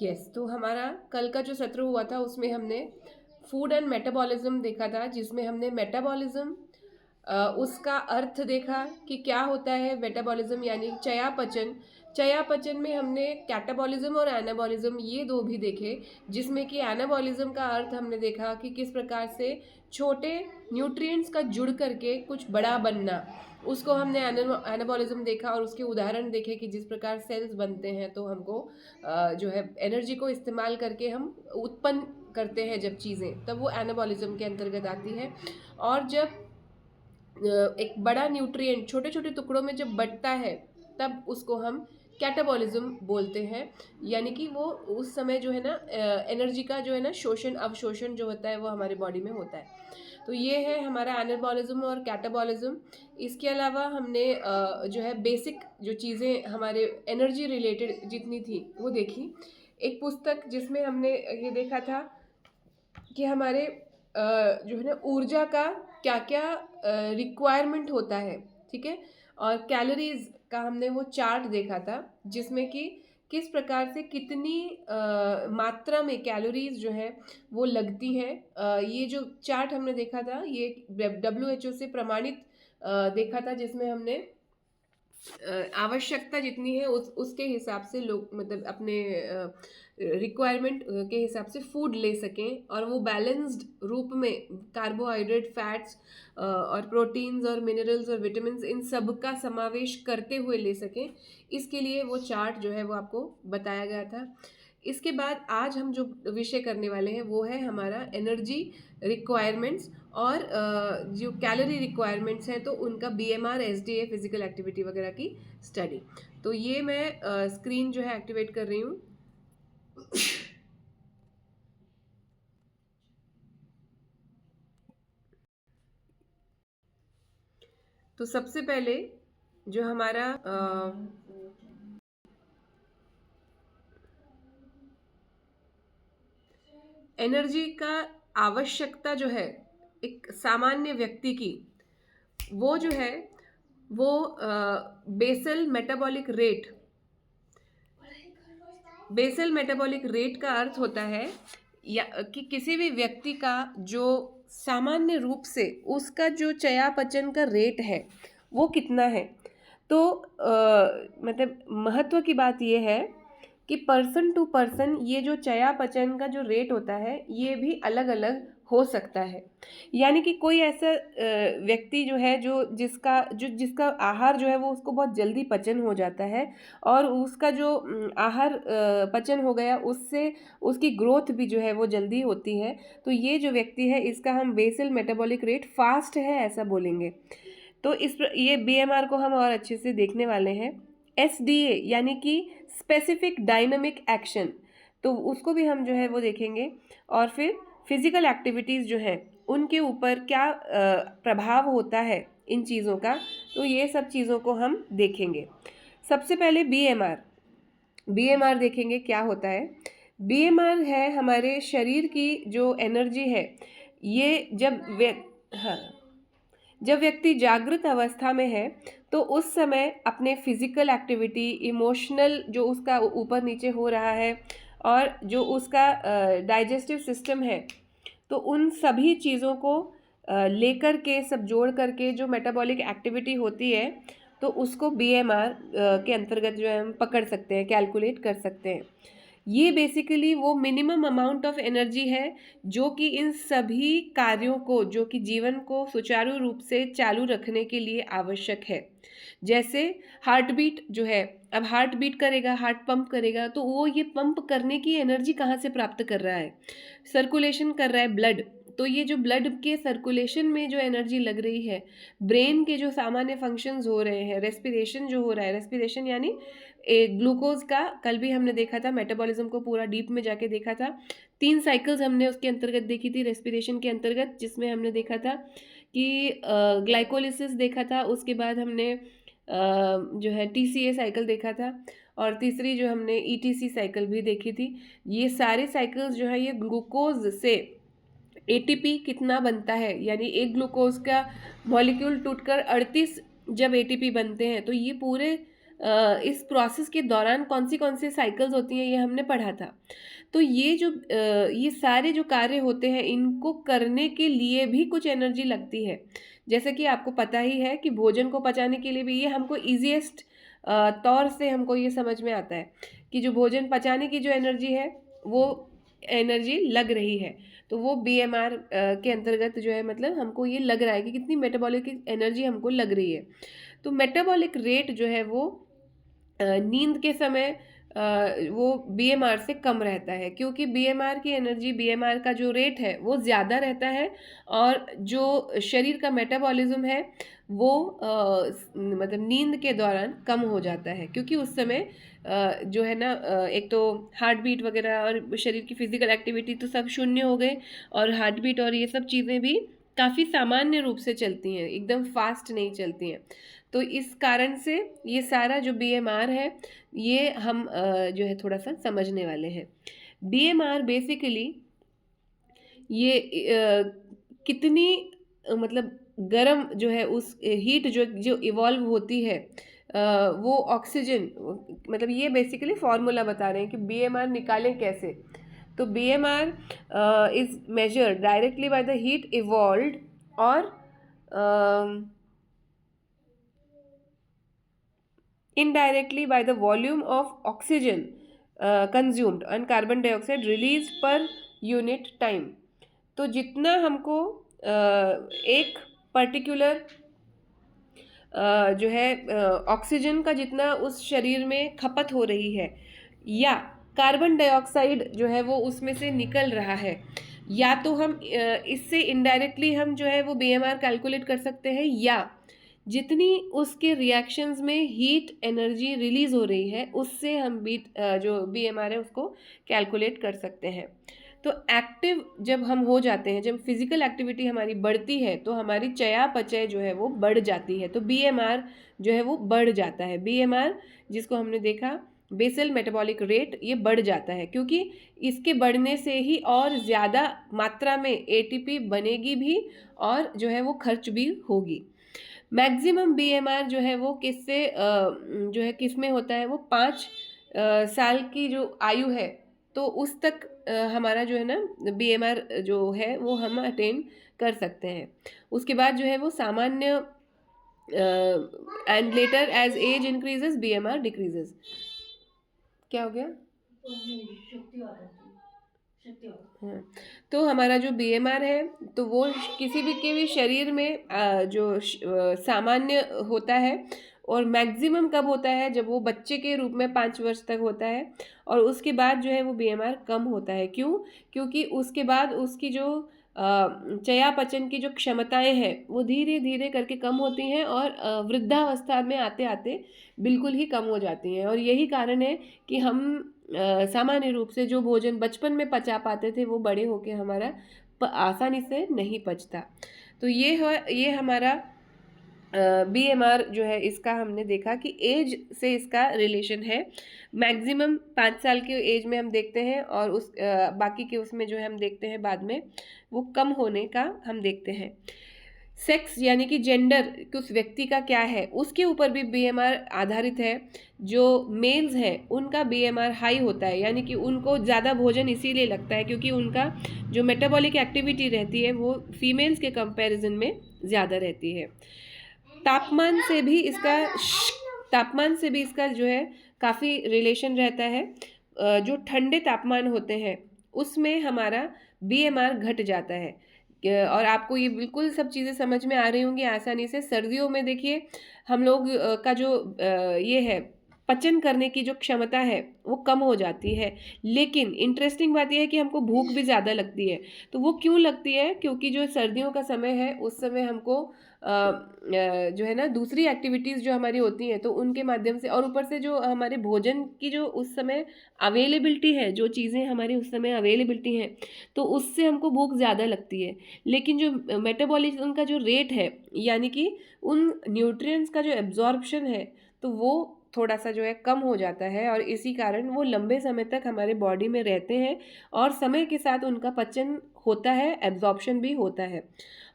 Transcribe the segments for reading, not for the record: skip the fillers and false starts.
Yes, तो हमारा कल का जो सत्र हुआ था उसमें हमने फूड एंड मेटाबॉलिज्म देखा था, जिसमें हमने मेटाबॉलिज्म उसका अर्थ देखा कि क्या होता है मेटाबॉलिज्म, यानी चयापचय। चयापचय में हमने कैटाबॉलिज्म और एनाबॉलिज्म ये दो भी देखे, जिसमें कि एनाबॉलिज्म का अर्थ हमने देखा कि किस प्रकार से छोटे न्यूट्रिएंट्स का जुड़ करके कुछ बड़ा बनना, उसको हमने एनाबॉलिज्म देखा। और उसके उदाहरण देखे कि जिस प्रकार सेल्स बनते हैं तो हमको जो है एनर्जी को इस्तेमाल करके हम उत्पन्न करते हैं जब चीज़ें, तब वो एनाबॉलिज्म के अंतर्गत आती है। और जब एक बड़ा न्यूट्रिएंट छोटे छोटे टुकड़ों में जब बंटता है तब उसको हम कैटाबॉलिज्म बोलते हैं, यानी कि वो उस समय जो है ना एनर्जी का जो है ना शोषण अवशोषण जो होता है वो हमारे बॉडी में होता है। तो ये है हमारा एनाबॉलिज्म और कैटाबॉलिज्म। इसके अलावा हमने जो है बेसिक जो चीज़ें हमारे एनर्जी रिलेटेड जितनी थी वो देखी। एक पुस्तक जिसमें हमने ये देखा था कि हमारे जो है ना ऊर्जा का क्या क्या रिक्वायरमेंट होता है, ठीक है। और कैलोरीज का हमने वो चार्ट देखा था, जिसमें कि किस प्रकार से कितनी मात्रा में कैलोरीज जो है वो लगती है। ये जो चार्ट हमने देखा था ये WHO से प्रमाणित देखा था, जिसमें हमने आवश्यकता जितनी है उसके हिसाब से लोग मतलब अपने रिक्वायरमेंट के हिसाब से फूड ले सकें, और वो बैलेंस्ड रूप में कार्बोहाइड्रेट, फैट्स और प्रोटीन्स और मिनरल्स और विटामिन्स इन सब का समावेश करते हुए ले सकें। इसके लिए वो चार्ट जो है वो आपको बताया गया था। इसके बाद आज हम जो विषय करने वाले हैं वो है हमारा एनर्जी रिक्वायरमेंट्स और जो कैलोरी रिक्वायरमेंट्स हैं तो उनका BMR, SDA, फिजिकल एक्टिविटी वगैरह की स्टडी। तो ये मैं स्क्रीन जो है एक्टिवेट कर रही हूँ। तो सबसे पहले जो हमारा एनर्जी का आवश्यकता जो है एक सामान्य व्यक्ति की, वो जो है वो basal metabolic rate. Basal metabolic rate का अर्थ होता है या कि किसी भी व्यक्ति का जो सामान्य रूप से उसका जो चयापचय का रेट है वो कितना है। तो मतलब महत्व की बात ये है कि पर्सन टू पर्सन ये जो चयापचय का जो रेट होता है ये भी अलग अलग हो सकता है। यानी कि कोई ऐसा व्यक्ति जो है जिसका आहार जो है वो उसको बहुत जल्दी पचन हो जाता है, और उसका जो आहार पचन हो गया उससे उसकी ग्रोथ भी जो है वो जल्दी होती है। तो ये जो व्यक्ति है इसका हम बेसल मेटाबॉलिक रेट फास्ट है ऐसा बोलेंगे। तो ये BMR को हम और अच्छे से देखने वाले हैं। SDA यानी कि स्पेसिफिक डायनामिक एक्शन, तो उसको भी हम जो है वो देखेंगे। और फिर फिजिकल एक्टिविटीज़ जो है उनके ऊपर क्या प्रभाव होता है इन चीज़ों का, तो ये सब चीज़ों को हम देखेंगे। सबसे पहले BMR देखेंगे क्या होता है। BMR है हमारे शरीर की जो एनर्जी है, ये जब व्यक्ति जागृत अवस्था में है तो उस समय अपने फिजिकल एक्टिविटी, इमोशनल जो उसका ऊपर नीचे हो रहा है, और जो उसका डाइजेस्टिव सिस्टम है, तो उन सभी चीज़ों को लेकर के सब जोड़ करके जो मेटाबॉलिक एक्टिविटी होती है तो उसको BMR के अंतर्गत जो है हम पकड़ सकते हैं, कैलकुलेट कर सकते हैं। ये बेसिकली वो मिनिमम अमाउंट ऑफ एनर्जी है जो कि इन सभी कार्यों को, जो कि जीवन को सुचारू रूप से चालू रखने के लिए आवश्यक है। जैसे हार्ट बीट जो है, अब हार्ट बीट करेगा, हार्ट पंप करेगा, तो वो ये पंप करने की एनर्जी कहाँ से प्राप्त कर रहा है? सर्कुलेशन कर रहा है ब्लड। तो ये जो ब्लड के सर्कुलेशन में जो एनर्जी लग रही है, ब्रेन के जो सामान्य फंक्शंस हो रहे हैं, रेस्पिरेशन जो हो रहा है, रेस्पिरेशन यानी ग्लूकोज का कल भी हमने देखा था, मेटाबॉलिज्म को पूरा डीप में जाके देखा था। 3 साइकिल्स हमने उसके अंतर्गत देखी थी रेस्पिरेशन के अंतर्गत, जिसमें हमने देखा था कि ग्लाइकोलिसिस देखा था, उसके बाद हमने जो है TCA साइकिल देखा था, और तीसरी जो हमने ETC साइकिल भी देखी थी। ये सारे साइकिल्स जो है ये ग्लूकोज से ATP कितना बनता है, यानी एक ग्लूकोज का मॉलिक्यूल टूटकर 38 जब ATP बनते हैं, तो ये पूरे इस प्रोसेस के दौरान कौन सी साइकिल्स होती हैं ये हमने पढ़ा था। तो ये सारे जो कार्य होते हैं इनको करने के लिए भी कुछ एनर्जी लगती है। जैसे कि आपको पता ही है कि भोजन को पचाने के लिए भी ये हमको ईजीएस्ट तौर से हमको ये समझ में आता है कि जो भोजन पचाने की जो एनर्जी है वो एनर्जी लग रही है। तो वो बीएमआर के अंतर्गत जो है, मतलब हमको ये लग रहा है कि कितनी मेटाबॉलिक एनर्जी हमको लग रही है। तो मेटाबॉलिक रेट जो है वो नींद के समय वो बीएमआर से कम रहता है, क्योंकि बीएमआर की एनर्जी, बीएमआर का जो रेट है वो ज़्यादा रहता है और जो शरीर का मेटाबॉलिज्म है वो मतलब नींद के दौरान कम हो जाता है, क्योंकि उस समय जो है ना एक तो हार्ट बीट वगैरह और शरीर की फिजिकल एक्टिविटी तो सब शून्य हो गए, और हार्ट बीट और ये सब चीज़ें भी काफ़ी सामान्य रूप से चलती हैं, एकदम फास्ट नहीं चलती हैं। तो इस कारण से ये सारा जो बीएमआर है ये हम जो है थोड़ा सा समझने वाले हैं। बीएमआर बेसिकली ये कितनी मतलब गर्म जो है उस हीट जो जो इवॉल्व होती है वो ऑक्सीजन, मतलब ये बेसिकली फॉर्मूला बता रहे हैं कि बीएमआर निकालें कैसे। तो BMR is measured directly by the heat evolved और indirectly by the volume of oxygen consumed and carbon dioxide released per unit time। तो जितना हमको एक पर्टिकुलर जो है ऑक्सीजन का जितना उस शरीर में खपत हो रही है, या कार्बन डाइऑक्साइड जो है वो उसमें से निकल रहा है, या तो हम इससे इनडायरेक्टली हम जो है वो बीएमआर कैलकुलेट कर सकते हैं, या जितनी उसके रिएक्शंस में हीट एनर्जी रिलीज हो रही है उससे हम जो बीएमआर है उसको कैलकुलेट कर सकते हैं। तो एक्टिव जब हम हो जाते हैं, जब फिजिकल एक्टिविटी हमारी बढ़ती है तो हमारी चयापचय जो है वो बढ़ जाती है, तो बीएमआर जो है वो बढ़ जाता है। बीएमआर जिसको हमने देखा बेसल मेटाबॉलिक रेट, ये बढ़ जाता है क्योंकि इसके बढ़ने से ही और ज़्यादा मात्रा में एटीपी बनेगी भी और जो है वो खर्च भी होगी। मैक्सिमम बीएमआर जो है वो किससे जो है किस में होता है, वो 5 साल की जो आयु है तो उस तक हमारा जो है ना बीएमआर जो है वो हम अटेन कर सकते हैं। उसके बाद जो है वो सामान्य and later as age increases BMR decreases. क्या हो गया? हाँ, तो हमारा जो बीएमआर है तो वो किसी भी के भी शरीर में जो सामान्य होता है, और मैक्सिमम कब होता है, जब वो बच्चे के रूप में 5 वर्ष तक होता है, और उसके बाद जो है वो बीएमआर कम होता है। क्यों? क्योंकि उसके बाद उसकी जो चयापचय की जो क्षमताएं हैं वो धीरे धीरे करके कम होती हैं और वृद्धावस्था में आते आते बिल्कुल ही कम हो जाती हैं। और यही कारण है कि हम सामान्य रूप से जो भोजन बचपन में पचा पाते थे वो बड़े होके हमारा आसानी से नहीं पचता। तो ये हमारा बीएमआर जो है इसका हमने देखा कि एज से इसका रिलेशन है। मैक्सिमम 5 साल के एज में हम देखते हैं, और उस बाकी के उसमें जो है हम देखते हैं बाद में वो कम होने का हम देखते हैं। सेक्स यानी कि जेंडर कि उस व्यक्ति का क्या है उसके ऊपर भी बीएमआर आधारित है। जो मेल्स हैं उनका बीएमआर हाई होता है, यानी कि उनको ज़्यादा भोजन इसीलिए लगता है क्योंकि उनका जो मेटाबॉलिक एक्टिविटी रहती है वो फीमेल्स के कंपैरिजन में ज़्यादा रहती है। तापमान से भी इसका जो है काफ़ी रिलेशन रहता है। जो ठंडे तापमान होते हैं उसमें हमारा बीएमआर घट जाता है, और आपको ये बिल्कुल सब चीज़ें समझ में आ रही होंगी आसानी से। सर्दियों में देखिए हम लोग का जो ये है पचन करने की जो क्षमता है वो कम हो जाती है, लेकिन इंटरेस्टिंग बात यह है कि हमको भूख भी ज़्यादा लगती है। तो वो क्यों लगती है? क्योंकि जो सर्दियों का समय है उस समय हमको जो है ना दूसरी एक्टिविटीज़ जो हमारी होती हैं तो उनके माध्यम से, और ऊपर से जो हमारे भोजन की जो उस समय अवेलेबिलिटी है, जो चीज़ें हमारी उस समय अवेलेबिलिटी हैं तो उससे हमको भूख ज़्यादा लगती है। लेकिन जो मेटाबॉलिज्म का जो रेट है, यानी कि उन न्यूट्रिएंट्स का जो एब्जॉर्प्शन है तो वो थोड़ा सा जो है कम हो जाता है, और इसी कारण वो लंबे समय तक हमारे बॉडी में रहते हैं और समय के साथ उनका पचन होता है, एब्जॉर्प्शन भी होता है।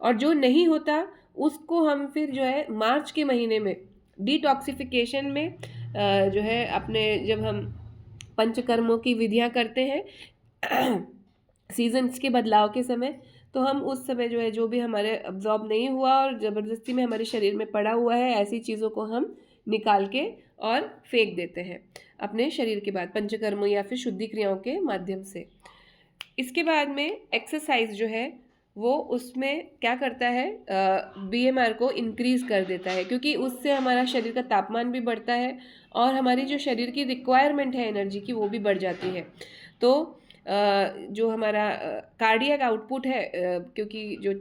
और जो नहीं होता उसको हम फिर जो है मार्च के महीने में डिटॉक्सिफिकेशन में जो है अपने जब हम पंचकर्मों की विधियां करते हैं सीजन्स के बदलाव के समय, तो हम उस समय जो है जो भी हमारे अब्जॉर्ब नहीं हुआ और ज़बरदस्ती में हमारे शरीर में पड़ा हुआ है, ऐसी चीज़ों को हम निकाल के और फेंक देते हैं अपने शरीर के बाद पंचकर्मों या फिर शुद्धि क्रियाओं के माध्यम से। इसके बाद में एक्सरसाइज जो है वो उसमें क्या करता है, बीएमआर को इंक्रीज कर देता है, क्योंकि उससे हमारा शरीर का तापमान भी बढ़ता है और हमारी जो शरीर की रिक्वायरमेंट है एनर्जी की वो भी बढ़ जाती है। तो जो हमारा कार्डियक आउटपुट है, क्योंकि जो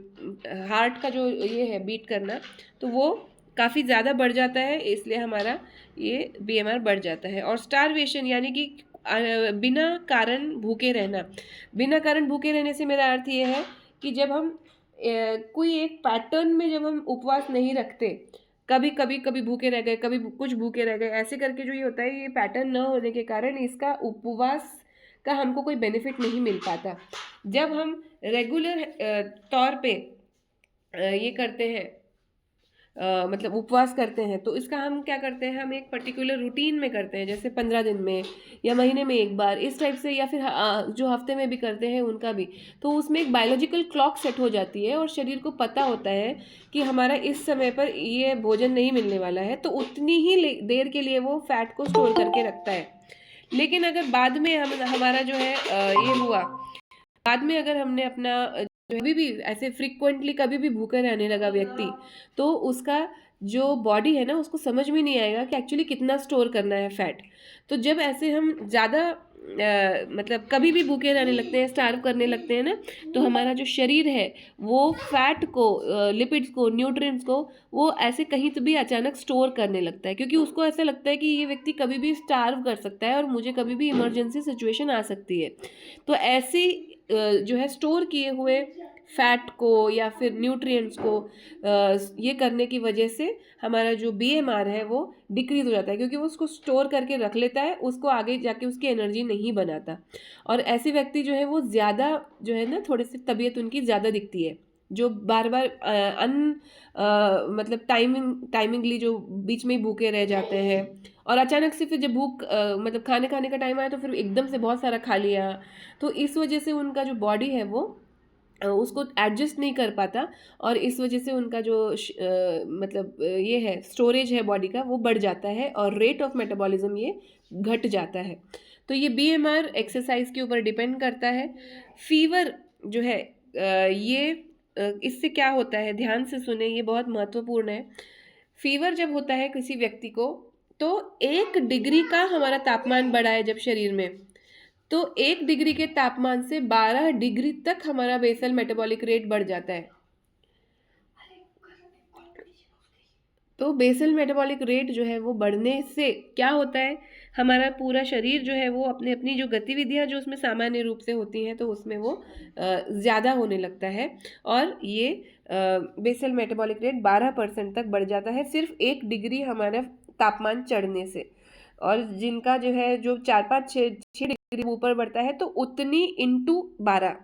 हार्ट का जो ये है बीट करना, तो वो काफ़ी ज़्यादा बढ़ जाता है, इसलिए हमारा ये बीएमआर बढ़ जाता है। और स्टारवेशन यानी कि बिना कारण भूखे रहना। बिना कारण भूखे रहने से मेरा अर्थ ये है कि जब हम कोई एक पैटर्न में जब हम उपवास नहीं रखते, कभी कभी कभी भूखे रह गए, कभी कुछ भूखे रह गए, ऐसे करके जो ये होता है, ये पैटर्न न होने के कारण इसका उपवास का हमको कोई बेनिफिट नहीं मिल पाता। जब हम रेगुलर तौर पे ये करते हैं, मतलब उपवास करते हैं, तो इसका हम क्या करते हैं, हम एक पर्टिकुलर रूटीन में करते हैं, जैसे 15 दिन में या महीने में एक बार इस टाइप से, या फिर जो हफ्ते में भी करते हैं उनका भी, तो उसमें एक बायोलॉजिकल क्लॉक सेट हो जाती है और शरीर को पता होता है कि हमारा इस समय पर ये भोजन नहीं मिलने वाला है, तो उतनी ही देर के लिए वो फैट को स्टोर करके रखता है। लेकिन अगर बाद में हमारा जो है ये हुआ, बाद में अगर हमने अपना कभी भी ऐसे फ्रिक्वेंटली कभी भी भूखा रहने लगा व्यक्ति, तो उसका जो बॉडी है ना, उसको समझ में नहीं आएगा कि एक्चुअली कितना स्टोर करना है फैट। तो जब ऐसे हम ज़्यादा मतलब कभी भी भूखे रहने लगते हैं, स्टार्व करने लगते हैं ना, तो हमारा जो शरीर है वो फैट को, लिपिड्स को, न्यूट्रिएंट्स को वो ऐसे कहीं तो भी अचानक स्टोर करने लगता है, क्योंकि उसको ऐसा लगता है कि ये व्यक्ति कभी भी स्टार्व कर सकता है और मुझे कभी भी इमरजेंसी सिचुएशन आ सकती है। तो ऐसी जो है स्टोर किए हुए फैट को या फिर न्यूट्रिएंट्स को ये करने की वजह से हमारा जो बीएमआर है वो डिक्रीज हो जाता है, क्योंकि वो उसको स्टोर करके रख लेता है, उसको आगे जाके उसकी एनर्जी नहीं बनाता। और ऐसे व्यक्ति जो है वो ज़्यादा जो है ना, थोड़ी सी तबीयत उनकी ज़्यादा दिखती है, जो बार बार मतलब टाइमिंगली जो बीच में ही भूखे रह जाते हैं, और अचानक से फिर जब भूख मतलब खाने का टाइम आया तो फिर एकदम से बहुत सारा खा लिया, तो इस वजह से उनका जो बॉडी है वो उसको एडजस्ट नहीं कर पाता, और इस वजह से उनका जो मतलब ये है स्टोरेज है बॉडी का वो बढ़ जाता है और रेट ऑफ मेटाबॉलिज्म ये घट जाता है। तो ये बीएमआर एक्सरसाइज के ऊपर डिपेंड करता है। फीवर जो है ये इससे क्या होता है, ध्यान से सुने, ये बहुत महत्वपूर्ण है। फीवर जब होता है किसी व्यक्ति को, तो 1 डिग्री का हमारा तापमान बढ़ा है जब शरीर में, तो 1 डिग्री के तापमान से 12 डिग्री तक हमारा बेसल मेटाबॉलिक रेट बढ़ जाता है। तो बेसल मेटाबॉलिक रेट जो है वो बढ़ने से क्या होता है, हमारा पूरा शरीर जो है वो अपने अपनी जो गतिविधियां जो उसमें सामान्य रूप से होती हैं, तो उसमें वो ज़्यादा होने लगता है, और ये बेसल मेटाबॉलिक रेट 12% तक बढ़ जाता है सिर्फ 1 डिग्री हमारा तापमान चढ़ने से। और जिनका जो है जो 4 5 6 6 डिग्री ऊपर बढ़ता है, तो उतनी इंटू 12,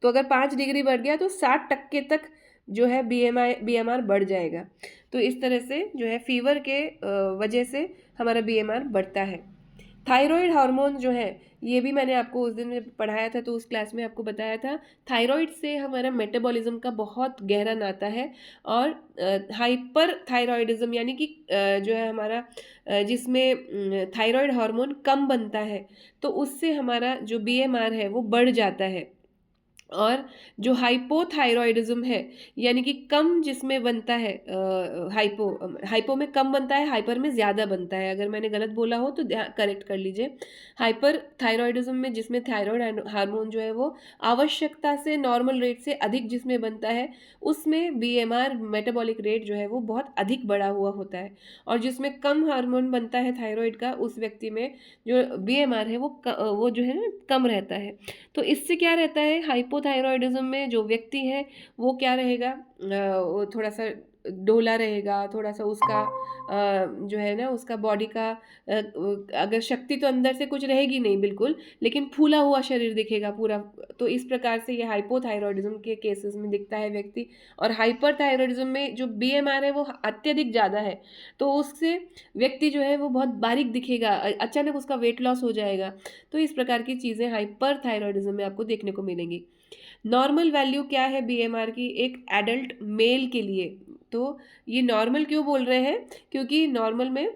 तो अगर 5 डिग्री बढ़ गया तो 60% तक जो है बीएमआर बढ़ जाएगा। तो इस तरह से जो है फीवर के वजह से हमारा बीएमआर बढ़ता है। थायराइड हार्मोन जो है, ये भी मैंने आपको उस दिन में पढ़ाया था, तो उस क्लास में आपको बताया था, थायराइड से हमारा मेटाबॉलिज्म का बहुत गहरा नाता है। और हाइपर थायराइडिज्म यानी कि जो है हमारा जिसमें थायराइड हार्मोन कम बनता है, तो उससे हमारा जो बीएमआर है वो बढ़ जाता है। और जो हाइपोथायरॉयडिज्म है, यानी कि कम जिसमें बनता है, हाइपो में कम बनता है, हाइपर में ज़्यादा बनता है, अगर मैंने गलत बोला हो तो करेक्ट कर लीजिए। हाइपर थायरॉयडिज्म में जिसमें थायराइड हार्मोन जो है वो आवश्यकता से नॉर्मल रेट से अधिक जिसमें बनता है, उसमें बीएमआर मेटाबॉलिक रेट जो है वो बहुत अधिक बढ़ा हुआ होता है। और जिसमें कम हार्मोन बनता है थायराइड का, उस व्यक्ति में जो बीएमआर है वो जो है ना कम रहता है। तो इससे क्या रहता है, हाइपोथायरॉयडिज्म में जो व्यक्ति है वो क्या रहेगा, वो थोड़ा सा ढोला रहेगा, थोड़ा सा उसका जो है ना उसका बॉडी का अगर शक्ति तो अंदर से कुछ रहेगी नहीं बिल्कुल, लेकिन फूला हुआ शरीर दिखेगा पूरा। तो इस प्रकार से ये हाइपोथायरॉयडिज्म के केसेस में दिखता है व्यक्ति। और हाइपरथायरॉयडिज्म में जो बीएमआर है वो अत्यधिक ज़्यादा है, तो उससे व्यक्ति जो है वो बहुत बारीक दिखेगा, अचानक उसका वेट लॉस हो जाएगा। तो इस प्रकार की चीज़ें हाइपरथायरॉयडिज्म में आपको देखने को मिलेंगी। नॉर्मल वैल्यू क्या है बीएमआर की एक एडल्ट मेल के लिए? तो ये नॉर्मल क्यों बोल रहे हैं? क्योंकि नॉर्मल में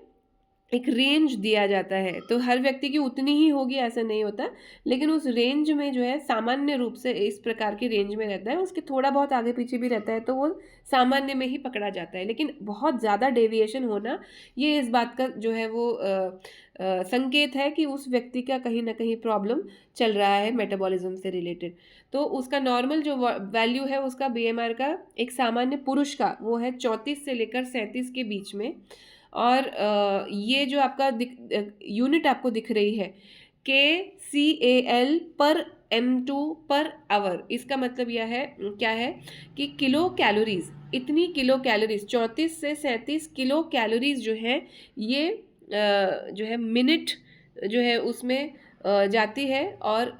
एक रेंज दिया जाता है, तो हर व्यक्ति की उतनी ही होगी ऐसा नहीं होता, लेकिन उस रेंज में जो है सामान्य रूप से इस प्रकार की रेंज में रहता है। उसके थोड़ा बहुत आगे पीछे भी रहता है तो वो सामान्य में ही पकड़ा जाता है, लेकिन बहुत ज़्यादा डेविएशन होना ये इस बात का जो है वो संकेत है कि उस व्यक्ति का कहीं ना कहीं प्रॉब्लम चल रहा है मेटाबॉलिज्म से रिलेटेड। तो उसका नॉर्मल जो वैल्यू है उसका बीएमआर का एक सामान्य पुरुष का वो है 34 से लेकर 37 के बीच में। और ये जो आपका यूनिट आपको दिख रही है KCAL पर M2 पर आवर, इसका मतलब यह है क्या है कि किलो कैलोरीज, इतनी किलो कैलोरीज 34 से 37 किलो कैलोरीज जो है ये जो है मिनट जो है उसमें जाती है। और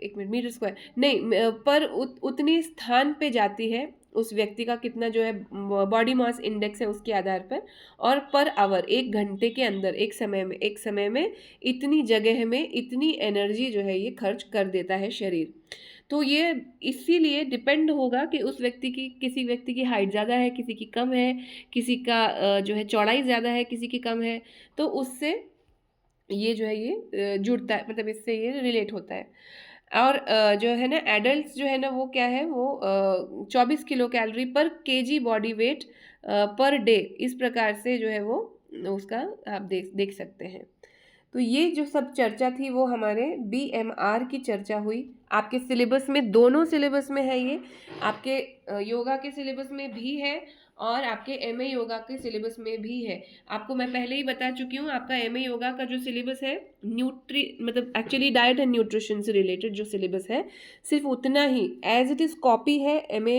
1 मिनट मीटर स्क्वायर नहीं पर उतनी स्थान पे जाती है उस व्यक्ति का कितना जो है बॉडी मास इंडेक्स है उसके आधार पर आवर 1 घंटे के अंदर एक समय में इतनी जगह में इतनी एनर्जी जो है ये खर्च कर देता है शरीर। तो ये इसीलिए डिपेंड होगा कि उस व्यक्ति की, किसी व्यक्ति की हाइट ज़्यादा है, किसी की कम है, किसी का जो है चौड़ाई ज़्यादा है, किसी की कम है, तो उससे ये जो है ये जुड़ता है, मतलब इससे ये रिलेट होता है। और जो है ना एडल्ट जो है ना वो क्या है वो 24 किलो कैलोरी पर KG body weight per day, इस प्रकार से जो है वो उसका आप देख सकते हैं। तो ये जो सब चर्चा थी वो हमारे बीएमआर की चर्चा हुई। आपके सिलेबस में, दोनों सिलेबस में है ये, आपके योगा के सिलेबस में भी है और आपके एमए योगा के सिलेबस में भी है। आपको मैं पहले ही बता चुकी हूँ, आपका एमए योगा का जो सिलेबस है मतलब एक्चुअली डाइट एंड न्यूट्रिशन से रिलेटेड जो सिलेबस है सिर्फ उतना ही एज इट इज़ कॉपी है। एमए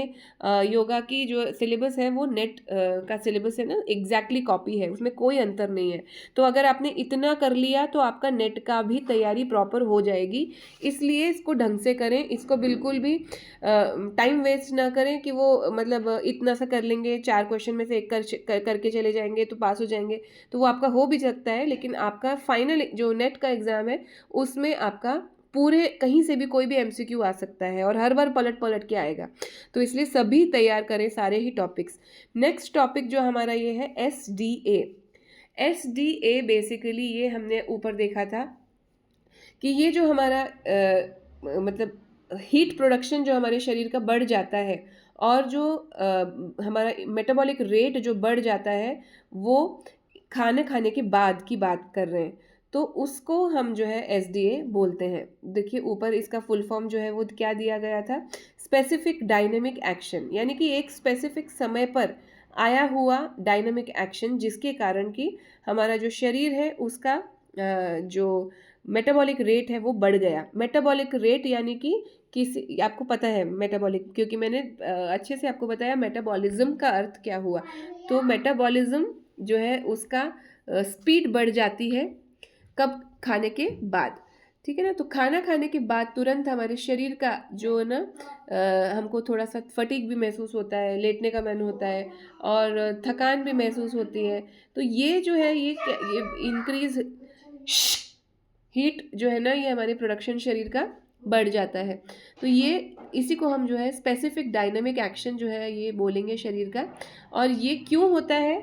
योगा की जो सिलेबस है वो नेट का सिलेबस है ना, एग्जैक्टली कॉपी है, उसमें कोई अंतर नहीं है। तो अगर आपने इतना कर लिया तो आपका नेट का भी तैयारी प्रॉपर हो जाएगी। इसलिए इसको ढंग से करें, इसको बिल्कुल भी टाइम वेस्ट ना करें कि वो मतलब इतना सा कर लेंगे, 4 क्वेश्चन में से एक करके चले जाएंगे तो पास हो जाएंगे। तो वो आपका हो भी सकता है, लेकिन आपका फाइनल जो नेट का एग्ज़ाम है उसमें आपका पूरे कहीं से भी कोई भी एमसीक्यू आ सकता है और हर बार पलट के आएगा। तो इसलिए सभी तैयार करें सारे ही टॉपिक्स। नेक्स्ट टॉपिक जो हमारा ये है SDA बेसिकली ये हमने ऊपर देखा था कि ये जो हमारा मतलब हीट प्रोडक्शन जो हमारे शरीर का बढ़ जाता है और जो हमारा मेटाबॉलिक रेट जो बढ़ जाता है वो खाने के बाद की बात कर रहे हैं, तो उसको हम जो है SDA बोलते हैं। देखिए ऊपर इसका फुल फॉर्म जो है वो क्या दिया गया था, स्पेसिफिक डायनेमिक एक्शन, यानी कि एक स्पेसिफिक समय पर आया हुआ डायनेमिक एक्शन जिसके कारण कि हमारा जो शरीर है उसका जो मेटाबॉलिक रेट है वो बढ़ गया। मेटाबॉलिक रेट यानी कि किसी, आपको पता है मेटाबॉलिक, क्योंकि मैंने अच्छे से आपको बताया मेटाबॉलिज्म का अर्थ क्या हुआ। तो मेटाबॉलिज्म जो है उसका स्पीड बढ़ जाती है कब, खाने के बाद, ठीक है ना। तो खाना खाने के बाद तुरंत हमारे शरीर का जो ना हमको थोड़ा सा फटीग भी महसूस होता है, लेटने का मन होता है और थकान भी महसूस होती है। तो ये जो है ये इंक्रीज हीट जो है ना ये हमारे प्रोडक्शन शरीर का बढ़ जाता है। तो ये इसी को हम जो है स्पेसिफिक डायनामिक एक्शन जो है ये बोलेंगे शरीर का। और ये क्यों होता है,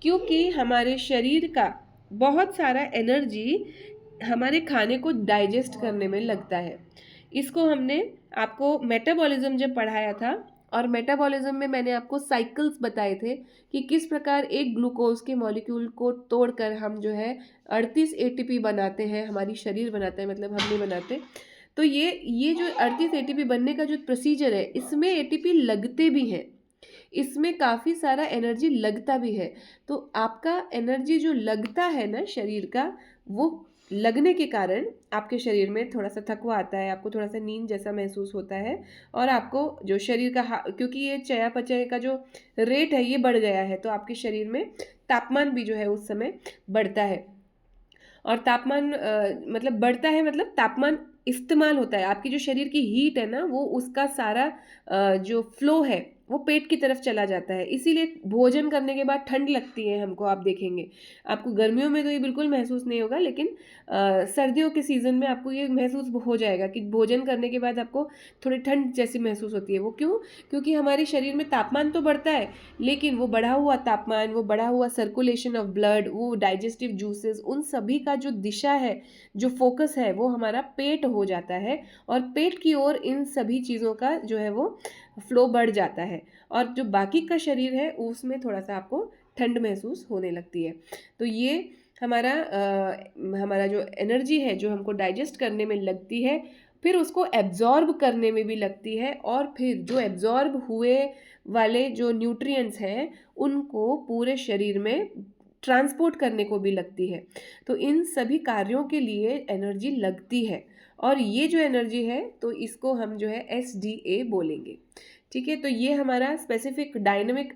क्योंकि हमारे शरीर का बहुत सारा एनर्जी हमारे खाने को डाइजेस्ट करने में लगता है। इसको हमने आपको मेटाबॉलिज्म जब पढ़ाया था, और मेटाबॉलिज्म में मैंने आपको साइकिल्स बताए थे कि किस प्रकार एक ग्लूकोज के मॉलिक्यूल को तोड़कर हम जो है 38 ATP बनाते हैं, हमारी शरीर बनाता है, मतलब हम नहीं बनाते। तो ये जो 38 ATP बनने का जो प्रोसीजर है इसमें ATP लगते भी हैं, इसमें काफ़ी सारा एनर्जी लगता भी है। तो आपका एनर्जी जो लगता है ना शरीर का, वो लगने के कारण आपके शरीर में थोड़ा सा थकवा आता है, आपको थोड़ा सा नींद जैसा महसूस होता है, और आपको जो शरीर का क्योंकि ये चयापचय का जो रेट है ये बढ़ गया है, तो आपके शरीर में तापमान भी जो है उस समय बढ़ता है। और तापमान मतलब बढ़ता है, मतलब तापमान इस्तेमाल होता है, आपकी जो शरीर की हीट है ना वो उसका सारा जो फ्लो है वो पेट की तरफ चला जाता है, इसीलिए भोजन करने के बाद ठंड लगती है हमको। आप देखेंगे, आपको गर्मियों में तो ये बिल्कुल महसूस नहीं होगा, लेकिन सर्दियों के सीज़न में आपको ये महसूस हो जाएगा कि भोजन करने के बाद आपको थोड़ी ठंड जैसी महसूस होती है। वो क्यों? क्योंकि हमारे शरीर में तापमान तो बढ़ता है, लेकिन वो बढ़ा हुआ तापमान, वो बढ़ा हुआ सर्कुलेशन ऑफ ब्लड, वो डाइजेस्टिव जूसेस, उन सभी का जो दिशा है, जो फोकस है, वो हमारा पेट हो जाता है, और पेट की ओर इन सभी चीज़ों का जो है वो फ्लो बढ़ जाता है, और जो बाकी का शरीर है उसमें थोड़ा सा आपको ठंड महसूस होने लगती है। तो ये हमारा जो एनर्जी है जो हमको डाइजेस्ट करने में लगती है, फिर उसको एब्जॉर्ब करने में भी लगती है, और फिर जो एब्जॉर्ब हुए वाले जो न्यूट्रिएंट्स हैं उनको पूरे शरीर में ट्रांसपोर्ट करने को भी लगती है। तो इन सभी कार्यों के लिए एनर्जी लगती है, और ये जो एनर्जी है तो इसको हम जो है SDA बोलेंगे। ठीक है, तो ये हमारा स्पेसिफिक डायनेमिक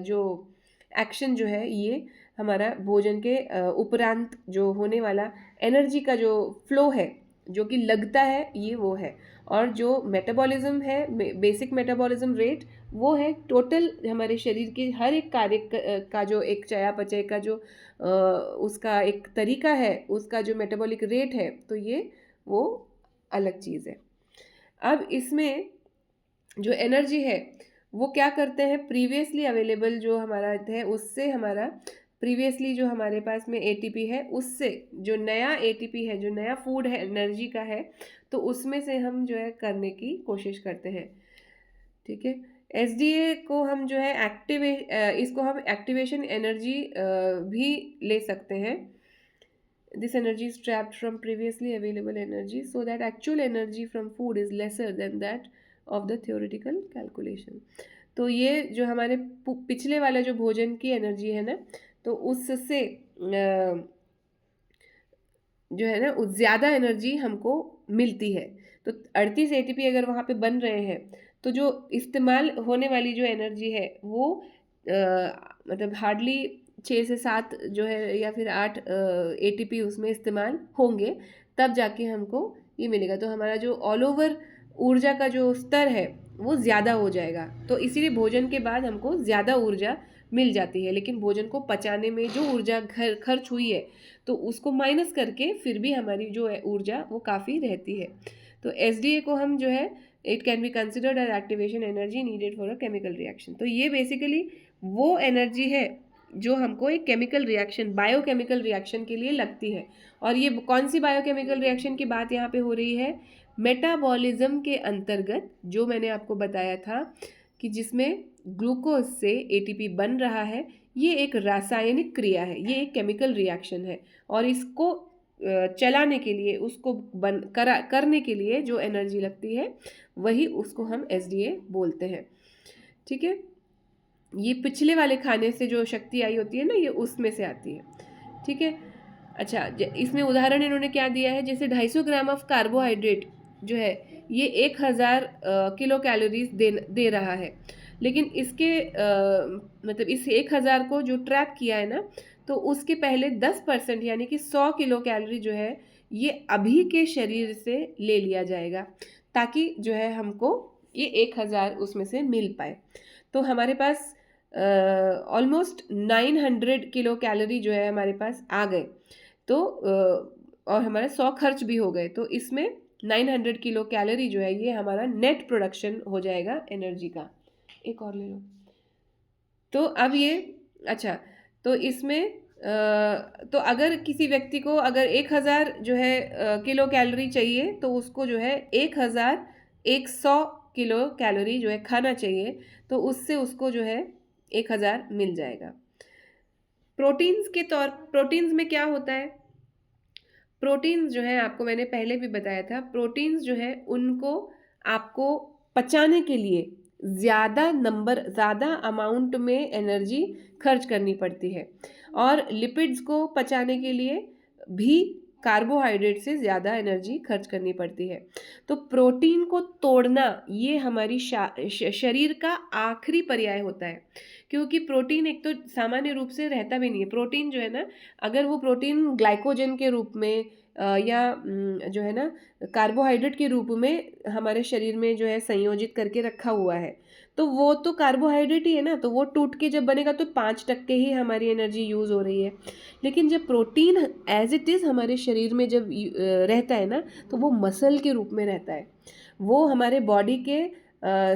जो एक्शन जो है ये हमारा भोजन के उपरांत जो होने वाला एनर्जी का जो फ्लो है जो कि लगता है, ये वो है। और जो मेटाबॉलिज्म है, बेसिक मेटाबॉलिज्म रेट, वो है टोटल हमारे शरीर के हर एक कार्य का जो एक चयापचय का जो उसका एक तरीका है, उसका जो मेटाबॉलिक रेट है, तो ये वो अलग चीज़ है। अब इसमें जो एनर्जी है वो क्या करते हैं, प्रीवियसली अवेलेबल जो हमारा है उससे हमारा प्रीवियसली जो हमारे पास में ATP है, उससे जो नया ATP है, जो नया फूड है एनर्जी का है, तो उसमें से हम जो है करने की कोशिश करते हैं। ठीक है, SDA को हम जो है इसको हम एक्टिवेशन एनर्जी भी ले सकते हैं। This energy is trapped from previously available energy, so that actual energy from food is lesser than that of the theoretical calculation. तो ये जो हमारे पिछले वाला जो भोजन की एनर्जी है ना, तो उससे जो है ना ज़्यादा एनर्जी हमको मिलती है। तो 38 ATP अगर वहाँ पे बन रहे हैं, तो जो इस्तेमाल होने वाली जो एनर्जी है वो मतलब हार्डली 6 से 7 जो है या फिर 8 ATP उसमें इस्तेमाल होंगे, तब जाके हमको ये मिलेगा। तो हमारा जो ऑल ओवर ऊर्जा का जो स्तर है वो ज़्यादा हो जाएगा। तो इसीलिए भोजन के बाद हमको ज़्यादा ऊर्जा मिल जाती है, लेकिन भोजन को पचाने में जो ऊर्जा खर्च हुई है तो उसको माइनस करके फिर भी हमारी जो है ऊर्जा वो काफ़ी रहती है। तो SDA को हम जो है it can be considered as activation energy needed for a chemical reaction. तो ये बेसिकली वो एनर्जी है जो हमको एक केमिकल रिएक्शन, बायोकेमिकल रिएक्शन के लिए लगती है। और ये कौन सी बायोकेमिकल रिएक्शन की बात यहाँ पे हो रही है? मेटाबॉलिज्म के अंतर्गत, जो मैंने आपको बताया था कि जिसमें ग्लूकोज से ATP बन रहा है, ये एक रासायनिक क्रिया है, ये एक केमिकल रिएक्शन है, और इसको चलाने के लिए, उसको करने के लिए जो एनर्जी लगती है वही उसको हम SDA बोलते हैं। ठीक है, ये पिछले वाले खाने से जो शक्ति आई होती है ना, ये उसमें से आती है। ठीक है, अच्छा, इसमें उदाहरण इन्होंने क्या दिया है, जैसे 250 ग्राम ऑफ कार्बोहाइड्रेट जो है ये 1000 किलो कैलोरीज दे रहा है, लेकिन इसके मतलब इस 1000 को जो ट्रैक किया है ना, तो उसके पहले 10% यानी कि 100 किलो कैलोरी जो है ये अभी के शरीर से ले लिया जाएगा, ताकि जो है हमको ये 1000 उसमें से मिल पाए। तो हमारे पास ऑलमोस्ट 900 किलो कैलोरी जो है हमारे पास आ गए, तो और हमारे 100 खर्च भी हो गए, तो इसमें 900 किलो कैलोरी जो है ये हमारा नेट प्रोडक्शन हो जाएगा एनर्जी का। एक और ले लो। तो अब ये अच्छा, तो इसमें तो अगर किसी व्यक्ति को अगर 1000 जो है किलो कैलोरी चाहिए, तो उसको जो है 1100 किलो कैलोरी जो है खाना चाहिए, तो उससे उसको जो है 1000 मिल जाएगा। प्रोटीन्स में क्या होता है? प्रोटीन्स जो है आपको मैंने पहले भी बताया था, प्रोटीन्स जो है उनको आपको पचाने के लिए ज़्यादा अमाउंट में एनर्जी खर्च करनी पड़ती है, और लिपिड्स को पचाने के लिए भी कार्बोहाइड्रेट से ज़्यादा एनर्जी खर्च करनी पड़ती है। तो प्रोटीन को तोड़ना ये हमारी शरीर का आखिरी पर्याय होता है, क्योंकि प्रोटीन एक तो सामान्य रूप से रहता भी नहीं है। प्रोटीन जो है ना, अगर वो प्रोटीन ग्लाइकोजन के रूप में या जो है ना कार्बोहाइड्रेट के रूप में हमारे शरीर में जो है संयोजित करके रखा हुआ है, तो वो तो कार्बोहाइड्रेट ही है ना, तो वो टूट के जब बनेगा तो 5% ही हमारी एनर्जी यूज़ हो रही है। लेकिन जब प्रोटीन एज इट इज़ हमारे शरीर में जब रहता है ना, तो वो मसल के रूप में रहता है, वो हमारे बॉडी के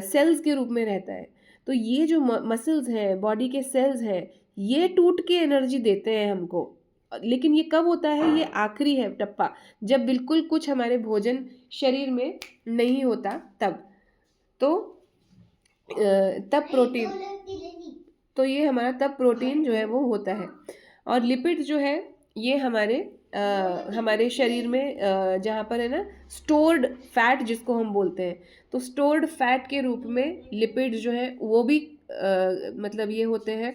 सेल्स के रूप में रहता है। तो ये जो मसल्स हैं, बॉडी के सेल्स हैं, ये टूट के एनर्जी देते हैं हमको। लेकिन ये कब होता है? ये आखिरी है टप्पा, जब बिल्कुल कुछ हमारे भोजन शरीर में नहीं होता तब। तो तब प्रोटीन, तो ये हमारा तब प्रोटीन जो है वो होता है। और लिपिड जो है ये हमारे शरीर में जहाँ पर है ना स्टोर्ड फैट जिसको हम बोलते हैं, तो स्टोर्ड फैट के रूप में लिपिड जो है वो भी मतलब ये होते हैं।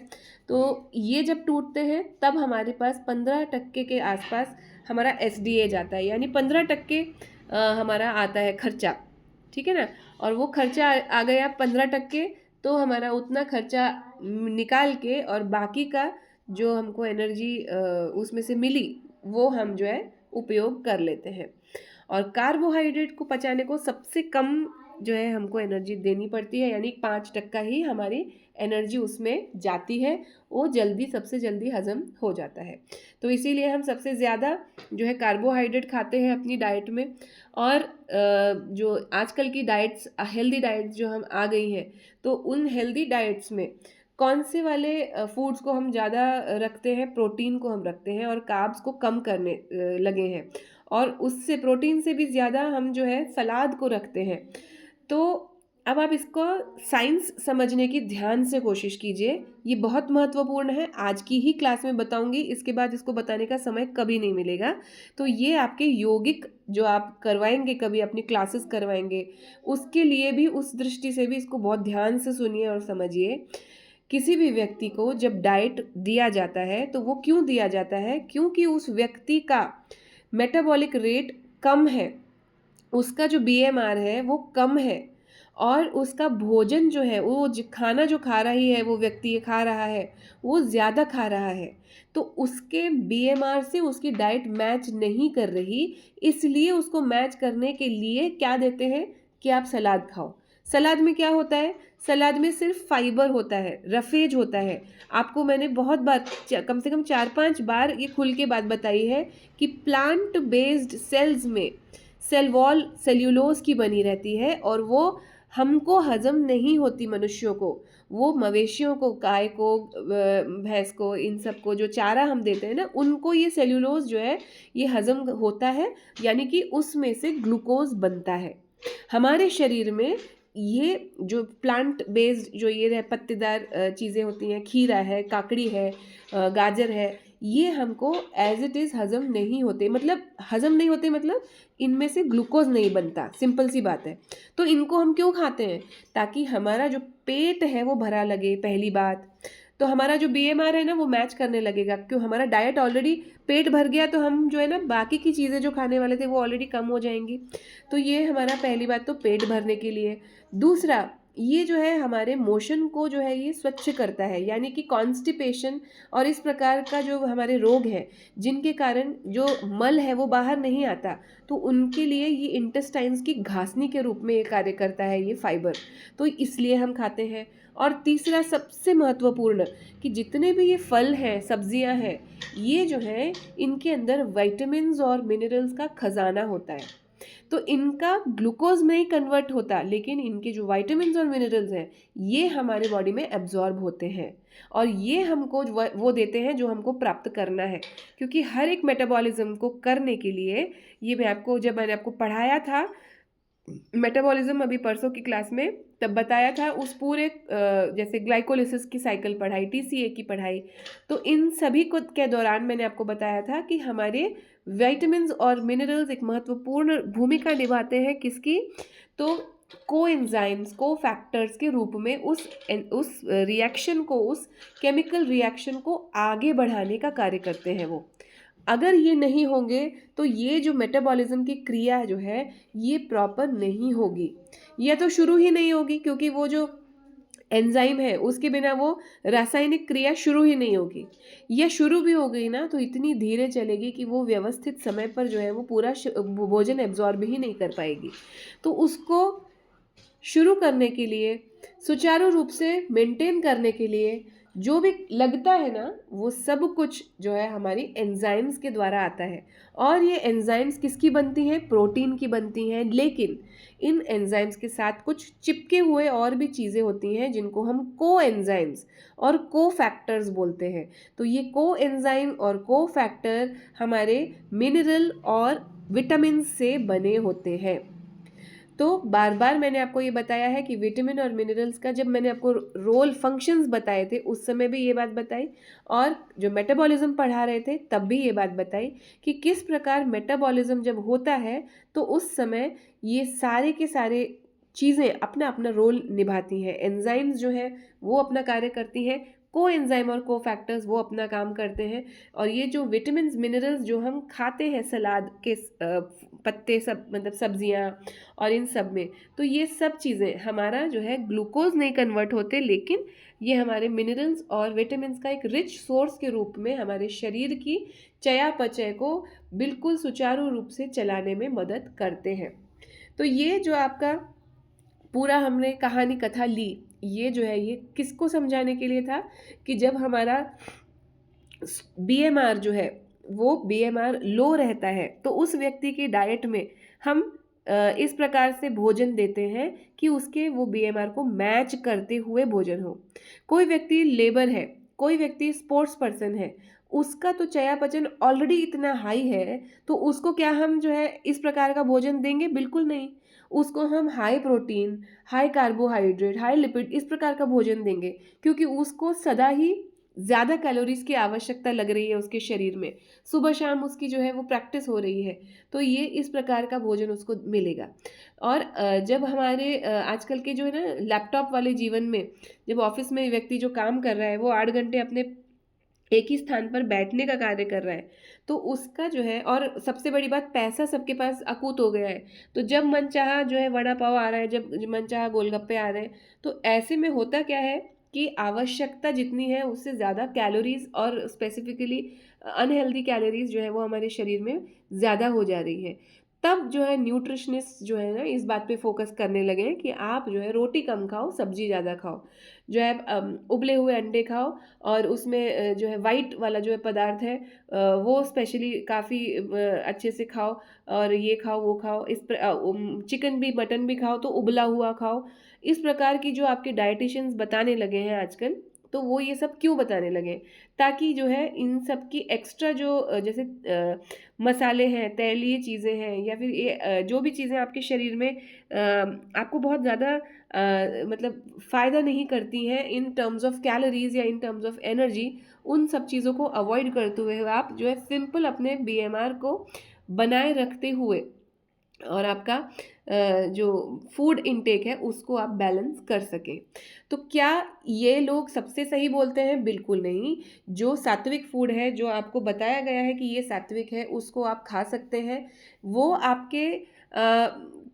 तो ये जब टूटते हैं तब हमारे पास 15% के आसपास हमारा SDA जाता है, यानी 15% हमारा आता है खर्चा, ठीक है ना। और वो खर्चा आ गया 15%, तो हमारा उतना खर्चा निकाल के और बाकी का जो हमको एनर्जी उसमें से मिली वो हम जो है उपयोग कर लेते हैं। और कार्बोहाइड्रेट को पचाने को सबसे कम जो है हमको एनर्जी देनी पड़ती है, यानी 5% ही हमारी एनर्जी उसमें जाती है, वो सबसे जल्दी हजम हो जाता है। तो इसीलिए हम सबसे ज़्यादा जो है कार्बोहाइड्रेट खाते हैं अपनी डाइट में। और जो आजकल की डाइट्स, हेल्दी डाइट्स जो हम आ गई हैं, तो उन हेल्दी डाइट्स में कौन से वाले फूड्स को हम ज़्यादा रखते हैं? प्रोटीन को हम रखते हैं और कार्ब्स को कम करने लगे हैं, और उससे प्रोटीन से भी ज़्यादा हम जो है सलाद को रखते हैं। तो अब आप इसको साइंस समझने की ध्यान से कोशिश कीजिए, ये बहुत महत्वपूर्ण है। आज की ही क्लास में बताऊंगी, इसके बाद इसको बताने का समय कभी नहीं मिलेगा। तो ये आपके यौगिक जो आप करवाएंगे, कभी अपनी क्लासेस करवाएंगे, उसके लिए भी, उस दृष्टि से भी इसको बहुत ध्यान से सुनिए और समझिए। किसी भी व्यक्ति को जब डाइट दिया जाता है तो वो क्यों दिया जाता है? क्योंकि उस व्यक्ति का मेटाबॉलिक रेट कम है, उसका जो BMR है वो कम है, और उसका भोजन जो है वो खाना जो खा रही है वो व्यक्ति खा रहा है वो ज़्यादा खा रहा है, तो उसके BMR से उसकी डाइट मैच नहीं कर रही। इसलिए उसको मैच करने के लिए क्या देते हैं कि आप सलाद खाओ। सलाद में क्या होता है? सलाद में सिर्फ फाइबर होता है, रफेज होता है। आपको मैंने बहुत बार, कम से कम 4-5 बार ये खुल के बात बताई है कि प्लांट बेस्ड सेल्स में सेल वॉल सेल्यूलोज की बनी रहती है, और वो हमको हजम नहीं होती, मनुष्यों को, वो मवेशियों को, गाय को, भैंस को, इन सब को जो चारा हम देते हैं ना, उनको ये सेल्यूलोज जो है ये हजम होता है, यानी कि उसमें से ग्लूकोज बनता है। हमारे शरीर में ये जो प्लांट बेस्ड जो ये पत्तेदार चीज़ें होती हैं, खीरा है, काकड़ी है, गाजर है, ये हमको एज इट इज़ हजम नहीं होते। मतलब हजम नहीं होते मतलब इनमें से ग्लूकोज नहीं बनता, सिंपल सी बात है। तो इनको हम क्यों खाते हैं? ताकि हमारा जो पेट है वो भरा लगे, पहली बात। तो हमारा जो BMR है ना वो मैच करने लगेगा, क्यों? हमारा डाइट ऑलरेडी, पेट भर गया तो हम जो है ना बाकी की चीज़ें जो खाने वाले थे वो ऑलरेडी कम हो जाएंगी। तो ये हमारा पहली बात तो पेट भरने के लिए। दूसरा, ये जो है हमारे मोशन को जो है ये स्वच्छ करता है, यानी कि कॉन्स्टिपेशन और इस प्रकार का जो हमारे रोग है जिनके कारण जो मल है वो बाहर नहीं आता, तो उनके लिए ये इंटेस्टाइन्स की घासनी के रूप में ये कार्य करता है, ये फाइबर। तो इसलिए हम खाते हैं। और तीसरा सबसे महत्वपूर्ण, कि जितने भी ये फल हैं, सब्जियां हैं, ये जो हैं इनके अंदर विटामिन्स और मिनरल्स का खजाना होता है। तो इनका ग्लूकोज में ही कन्वर्ट होता, लेकिन इनके जो विटामिन्स और मिनरल्स हैं ये हमारे बॉडी में एब्जॉर्ब होते हैं, और ये हमको वो देते हैं जो हमको प्राप्त करना है। क्योंकि हर एक मेटाबॉलिज्म को करने के लिए, ये जब मैंने आपको पढ़ाया था मेटाबॉलिज्म अभी परसों की क्लास में, तब बताया था उस पूरे जैसे ग्लाइकोलिसिस की साइकिल पढ़ाई, TCA की पढ़ाई, तो इन सभी को के दौरान मैंने आपको बताया था कि हमारे विटामिन्स और मिनरल्स एक महत्वपूर्ण भूमिका निभाते हैं, किसकी? तो कोएंजाइम्स, को फैक्टर्स के रूप में उस रिएक्शन को, उस केमिकल रिएक्शन को आगे बढ़ाने का कार्य करते हैं वो। अगर ये नहीं होंगे तो ये जो मेटाबॉलिज्म की क्रिया जो है ये प्रॉपर नहीं होगी, या तो शुरू ही नहीं होगी, क्योंकि वो जो एंजाइम है उसके बिना वो रासायनिक क्रिया शुरू ही नहीं होगी, या शुरू भी हो गई ना तो इतनी धीरे चलेगी कि वो व्यवस्थित समय पर जो है वो पूरा भोजन एब्जॉर्ब ही नहीं कर पाएगी। तो उसको शुरू करने के लिए, सुचारू रूप से मेंटेन करने के लिए जो भी लगता है ना, वो सब कुछ जो है हमारी एंजाइम्स के द्वारा आता है। और ये एंजाइम्स किसकी बनती हैं? प्रोटीन की बनती हैं। लेकिन इन एंजाइम्स के साथ कुछ चिपके हुए और भी चीज़ें होती हैं जिनको हम को एंजाइम्स और को फैक्टर्स बोलते हैं। तो ये को एंजाइम और को फैक्टर हमारे मिनरल और विटामिन से बने होते हैं। तो बार बार मैंने आपको ये बताया है कि विटामिन और मिनरल्स का जब मैंने आपको रोल फंक्शंस बताए थे उस समय भी ये बात बताई, और जो मेटाबॉलिज्म पढ़ा रहे थे तब भी ये बात बताई कि किस प्रकार मेटाबॉलिज्म जब होता है तो उस समय ये सारे के सारे चीज़ें अपना अपना रोल निभाती हैं। एंजाइम्स जो है वो अपना कार्य करती हैं, को एंजाइम और को फैक्टर्स वो अपना काम करते हैं, और ये जो विटामिन मिनरल्स जो हम खाते हैं सलाद के पत्ते सब मतलब सब्जियां और इन सब में, तो ये सब चीज़ें हमारा जो है ग्लूकोज नहीं कन्वर्ट होते, लेकिन ये हमारे मिनरल्स और विटामिन्स का एक रिच सोर्स के रूप में हमारे शरीर की चयापचय को बिल्कुल सुचारू रूप से चलाने में मदद करते हैं। तो ये जो आपका पूरा हमने कहानी कथा ली, ये जो है ये किसको समझाने के लिए था कि जब हमारा बीएमआर जो है वो बीएमआर लो रहता है तो उस व्यक्ति की डाइट में हम इस प्रकार से भोजन देते हैं कि उसके वो बीएमआर को मैच करते हुए भोजन हो। कोई व्यक्ति लेबर है, कोई व्यक्ति स्पोर्ट्स पर्सन है, उसका तो चयापचय ऑलरेडी इतना हाई है, तो उसको क्या हम जो है इस प्रकार का भोजन देंगे? बिल्कुल नहीं। उसको हम high protein, high carbohydrate, high lipid इस प्रकार का भोजन देंगे, क्योंकि उसको सदा ही ज़्यादा कैलोरीज की आवश्यकता लग रही है उसके शरीर में, सुबह शाम उसकी जो है वो प्रैक्टिस हो रही है, तो ये इस प्रकार का भोजन उसको मिलेगा। और जब हमारे आजकल के जो है ना लैपटॉप वाले जीवन में, जब ऑफिस में व्यक्ति जो काम कर रहा है वो 8 घंटे अपने एक ही स्थान पर बैठने का कार्य कर रहा है, तो उसका जो है, और सबसे बड़ी बात पैसा सबके पास अकूत हो गया है, तो जब मन चाहा जो है वड़ा पाव आ रहा है, जब मन चाहा गोलगप्पे आ रहे हैं, तो ऐसे में होता क्या है कि आवश्यकता जितनी है उससे ज़्यादा कैलोरीज और स्पेसिफिकली अनहेल्दी कैलोरीज जो है वो हमारे शरीर में ज़्यादा हो जा रही है। तब जो है न्यूट्रिशनिस्ट जो है ना इस बात पे फोकस करने लगे हैं कि आप जो है रोटी कम खाओ, सब्जी ज़्यादा खाओ, जो है उबले हुए अंडे खाओ, और उसमें जो है वाइट वाला जो है पदार्थ है वो स्पेशली काफ़ी अच्छे से खाओ, और ये खाओ वो खाओ, चिकन भी मटन भी खाओ तो उबला हुआ खाओ। इस प्रकार की जो आपके डाइटिशियंस बताने लगे हैं आजकल, तो वो ये सब क्यों बताने लगे? ताकि जो है इन सब की एक्स्ट्रा जो जैसे मसाले हैं, तैलीय चीज़ें हैं, या फिर ये जो भी चीज़ें आपके शरीर में आपको बहुत ज़्यादा मतलब फ़ायदा नहीं करती हैं इन टर्म्स ऑफ कैलोरीज या इन टर्म्स ऑफ एनर्जी, उन सब चीज़ों को अवॉइड करते हुए आप जो है सिंपल अपने बीएमआर को बनाए रखते हुए और आपका जो फूड इनटेक है उसको आप बैलेंस कर सकें। तो क्या ये लोग सबसे सही बोलते हैं? बिल्कुल नहीं। जो सात्विक फूड है, जो आपको बताया गया है कि ये सात्विक है, उसको आप खा सकते हैं। वो आपके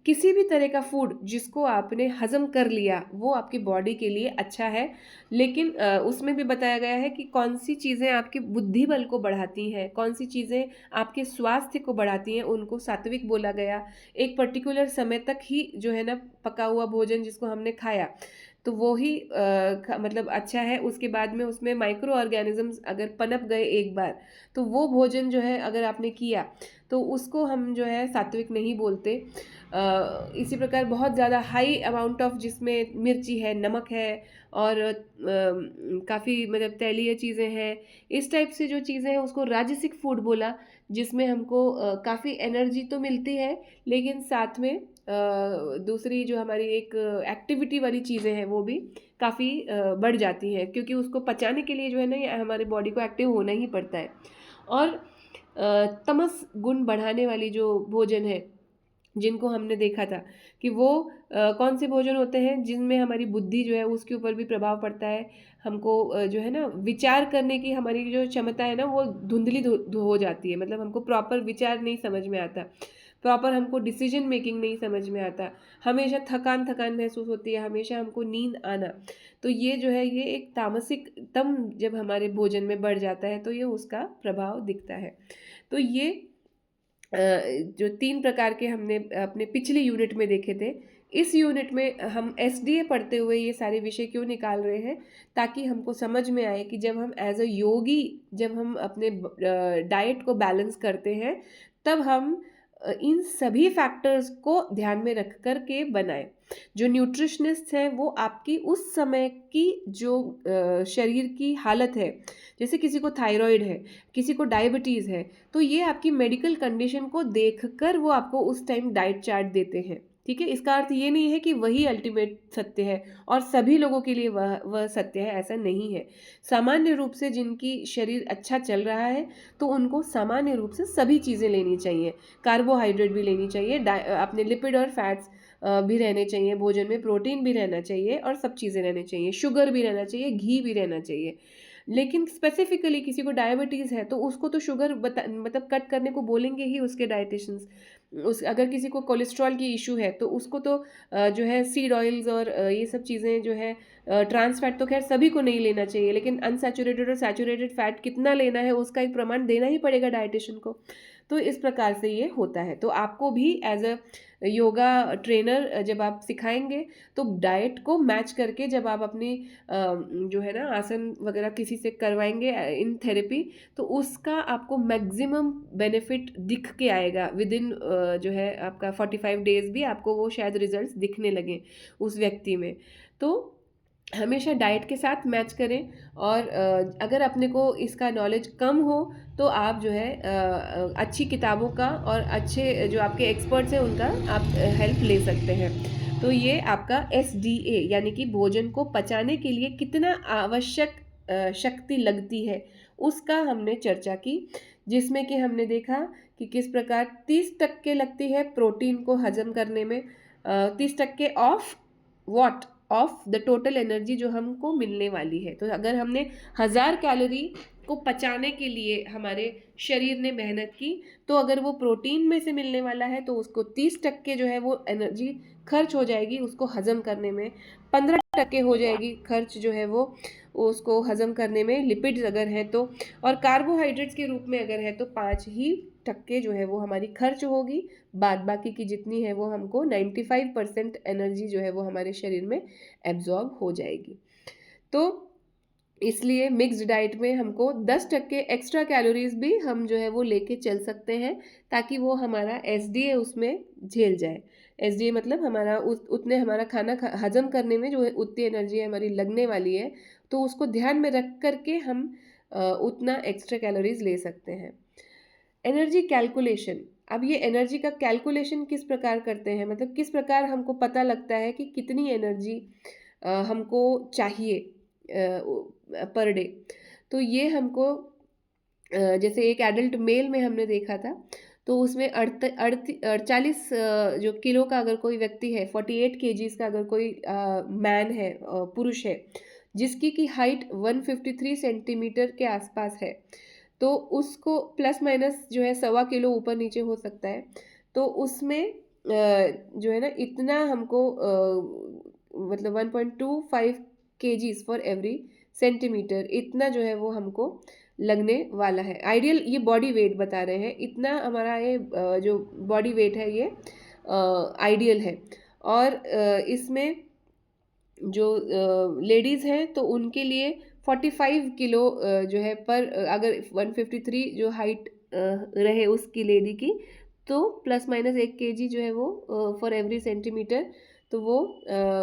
किसी भी तरह का फूड जिसको आपने हज़म कर लिया वो आपकी बॉडी के लिए अच्छा है, लेकिन उसमें भी बताया गया है कि कौन सी चीज़ें आपकी बुद्धि बल को बढ़ाती हैं, कौन सी चीज़ें आपके स्वास्थ्य को बढ़ाती हैं, उनको सात्विक बोला गया। एक पर्टिकुलर समय तक ही जो है ना पका हुआ भोजन जिसको हमने खाया तो वो ही मतलब अच्छा है। उसके बाद में उसमें माइक्रो ऑर्गेनिजम्स अगर पनप गए एक बार, तो वो भोजन जो है अगर आपने किया तो उसको हम जो है सात्विक नहीं बोलते। इसी प्रकार बहुत ज़्यादा हाई अमाउंट ऑफ जिसमें मिर्ची है, नमक है, और काफ़ी मतलब तैलीय चीज़ें हैं, इस टाइप से जो चीज़ें हैं उसको राजसिक फूड बोला, जिसमें हमको काफ़ी एनर्जी तो मिलती है, लेकिन साथ में दूसरी जो हमारी एक एक्टिविटी वाली चीज़ें हैं वो भी काफ़ी बढ़ जाती हैं, क्योंकि उसको पचाने के लिए जो है ना ये हमारे बॉडी को एक्टिव होना ही पड़ता है। और तमस गुण बढ़ाने वाली जो भोजन है, जिनको हमने देखा था कि वो कौन से भोजन होते हैं जिनमें हमारी बुद्धि जो है उसके ऊपर भी प्रभाव पड़ता है। हमको जो है ना विचार करने की हमारी जो क्षमता है ना वो धुंधली हो जाती है, मतलब हमको प्रॉपर विचार नहीं समझ में आता, प्रॉपर हमको डिसीजन मेकिंग नहीं समझ में आता, हमेशा थकान थकान महसूस होती है, हमेशा हमको नींद आना। तो ये जो है ये एक तामसिक तम जब हमारे भोजन में बढ़ जाता है तो ये उसका प्रभाव दिखता है। तो ये जो 3 प्रकार के हमने अपने पिछली यूनिट में देखे थे, इस यूनिट में हम एसडीए पढ़ते हुए ये सारे विषय क्यों निकाल रहे हैं, ताकि हमको समझ में आए कि जब हम एज अ योगी जब हम अपने डाइट को बैलेंस करते हैं, तब हम इन सभी फैक्टर्स को ध्यान में रख कर के बनाएं। जो न्यूट्रिशनिस्ट हैं वो आपकी उस समय की जो शरीर की हालत है, जैसे किसी को थायराइड है, किसी को डायबिटीज़ है, तो ये आपकी मेडिकल कंडीशन को देखकर वो आपको उस टाइम डाइट चार्ट देते हैं। ठीक है, इसका अर्थ ये नहीं है कि वही अल्टीमेट सत्य है और सभी लोगों के लिए वह सत्य है, ऐसा नहीं है। सामान्य रूप से जिनकी शरीर अच्छा चल रहा है तो उनको सामान्य रूप से सभी चीज़ें लेनी चाहिए, कार्बोहाइड्रेट भी लेनी चाहिए, अपने लिपिड और फैट्स भी रहने चाहिए, भोजन में प्रोटीन भी रहना चाहिए और सब चीज़ें रहनी चाहिए, शुगर भी रहना चाहिए, घी भी रहना चाहिए। लेकिन स्पेसिफिकली किसी को डायबिटीज़ है तो उसको तो शुगर मतलब कट करने को बोलेंगे ही उसके डाइटिशियंस। उस अगर किसी को कोलेस्ट्रॉल की इशू है तो उसको तो जो है सीड ऑयल्स और ये सब चीज़ें जो है ट्रांस फैट तो खैर सभी को नहीं लेना चाहिए, लेकिन अनसैचुरेटेड और सैचुरेटेड फैट कितना लेना है उसका एक प्रमाण देना ही पड़ेगा डाइटिशियन को। तो इस प्रकार से ये होता है। तो आपको भी एज अ योगा ट्रेनर जब आप सिखाएंगे तो डाइट को मैच करके जब आप अपनी जो है ना आसन वगैरह किसी से करवाएंगे इन थेरेपी, तो उसका आपको मैक्सिमम बेनिफिट दिख के आएगा विद इन जो है आपका 45 डेज भी आपको वो शायद रिजल्ट्स दिखने लगे उस व्यक्ति में। तो हमेशा डाइट के साथ मैच करें और अगर अपने को इसका नॉलेज कम हो तो आप जो है अच्छी किताबों का और अच्छे जो आपके एक्सपर्ट्स हैं उनका आप हेल्प ले सकते हैं। तो ये आपका एसडीए यानी कि भोजन को पचाने के लिए कितना आवश्यक शक्ति लगती है उसका हमने चर्चा की, जिसमें कि हमने देखा कि किस प्रकार 30% लगती है प्रोटीन को हजम करने में, 30% of what of the total energy जो हमको मिलने वाली है। तो अगर हमने 1000 कैलोरी को पचाने के लिए हमारे शरीर ने मेहनत की, तो अगर वो प्रोटीन में से मिलने वाला है तो उसको 30% जो है वो एनर्जी खर्च हो जाएगी उसको हजम करने में, 15% हो जाएगी खर्च जो है वो उसको हजम करने में लिपिड्स अगर है तो, और कार्बोहाइड्रेट्स के रूप में अगर है तो 5% जो है वो हमारी खर्च होगी, बाद बाकी की जितनी है वो हमको 95% एनर्जी जो है वो हमारे शरीर में एब्जॉर्ब हो जाएगी। तो इसलिए मिक्स्ड डाइट में हमको 10% एक्स्ट्रा कैलोरीज भी हम जो है वो लेके चल सकते हैं, ताकि वो हमारा एसडीए उसमें झेल जाए। एसडीए मतलब हमारा उतने हमारा खाना हजम करने में जो है उतनी एनर्जी हमारी लगने वाली है, तो उसको ध्यान में रख करके हम उतना एक्स्ट्रा कैलोरीज ले सकते हैं। एनर्जी कैलकुलेशन, अब ये एनर्जी का कैलकुलेशन किस प्रकार करते हैं, मतलब किस प्रकार हमको पता लगता है कि कितनी एनर्जी हमको चाहिए पर डे। तो ये हमको जैसे एक एडल्ट मेल में हमने देखा था, तो उसमें 48 जो किलो का अगर कोई व्यक्ति है, 48 केजीज का अगर कोई मैन है, पुरुष है, जिसकी की हाइट 153 सेंटीमीटर के आसपास है, तो उसको प्लस माइनस जो है 1.25 किलो ऊपर नीचे हो सकता है। तो उसमें जो है ना इतना हमको मतलब 1.25 केजीज फॉर एवरी सेंटीमीटर इतना जो है वो हमको लगने वाला है। आइडियल ये बॉडी वेट बता रहे हैं, इतना हमारा ये जो बॉडी वेट है ये आइडियल है। और इसमें जो लेडीज़ हैं तो उनके लिए 45 किलो जो है पर अगर 153 जो हाइट रहे उसकी लेडी की, तो प्लस माइनस 1 केजी जो है वो फॉर एवरी सेंटीमीटर, तो वो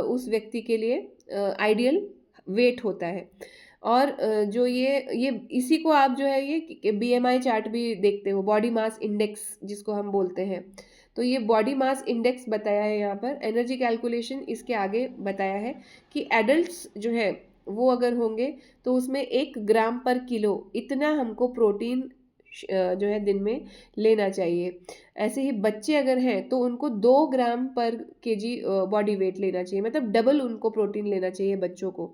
उस व्यक्ति के लिए आइडियल वेट होता है। और जो ये इसी को आप जो है ये बीएमआई चार्ट भी देखते हो, बॉडी मास इंडेक्स जिसको हम बोलते हैं। तो ये बॉडी मास इंडेक्स बताया है यहाँ पर, एनर्जी कैलकुलेशन इसके आगे बताया है कि एडल्ट्स जो है वो अगर होंगे तो उसमें 1 ग्राम पर किलो इतना हमको प्रोटीन जो है दिन में लेना चाहिए। ऐसे ही बच्चे अगर हैं तो उनको 2 ग्राम पर केजी बॉडी वेट लेना चाहिए, मतलब डबल उनको प्रोटीन लेना चाहिए बच्चों को,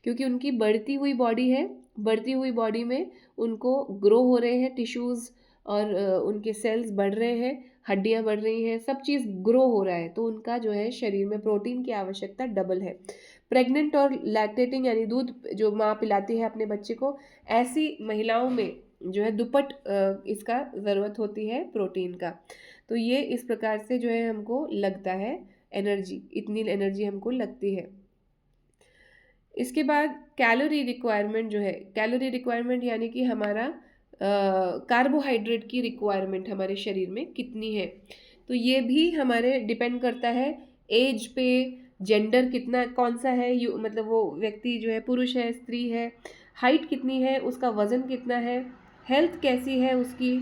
क्योंकि उनकी बढ़ती हुई बॉडी है, बढ़ती हुई बॉडी में उनको ग्रो हो रहे हैं टिश्यूज़ और उनके सेल्स बढ़ रहे हैं, हड्डियां बढ़ रही हैं, सब चीज़ ग्रो हो रहा है, तो उनका जो है शरीर में प्रोटीन की आवश्यकता डबल है। प्रेग्नेंट और लैक्टेटिंग यानी दूध जो माँ पिलाती है अपने बच्चे को, ऐसी महिलाओं में जो है दुपट इसका ज़रूरत होती है प्रोटीन का। तो ये इस प्रकार से जो है हमको लगता है एनर्जी, इतनी एनर्जी हमको लगती है। इसके बाद कैलोरी रिक्वायरमेंट जो है, कैलोरी रिक्वायरमेंट यानी कि हमारा कार्बोहाइड्रेट की रिक्वायरमेंट हमारे शरीर में कितनी है, तो ये भी हमारे डिपेंड करता है एज पे, जेंडर कितना कौन सा है, मतलब वो व्यक्ति जो है पुरुष है स्त्री है, हाइट कितनी है, उसका वज़न कितना है, हेल्थ कैसी है उसकी,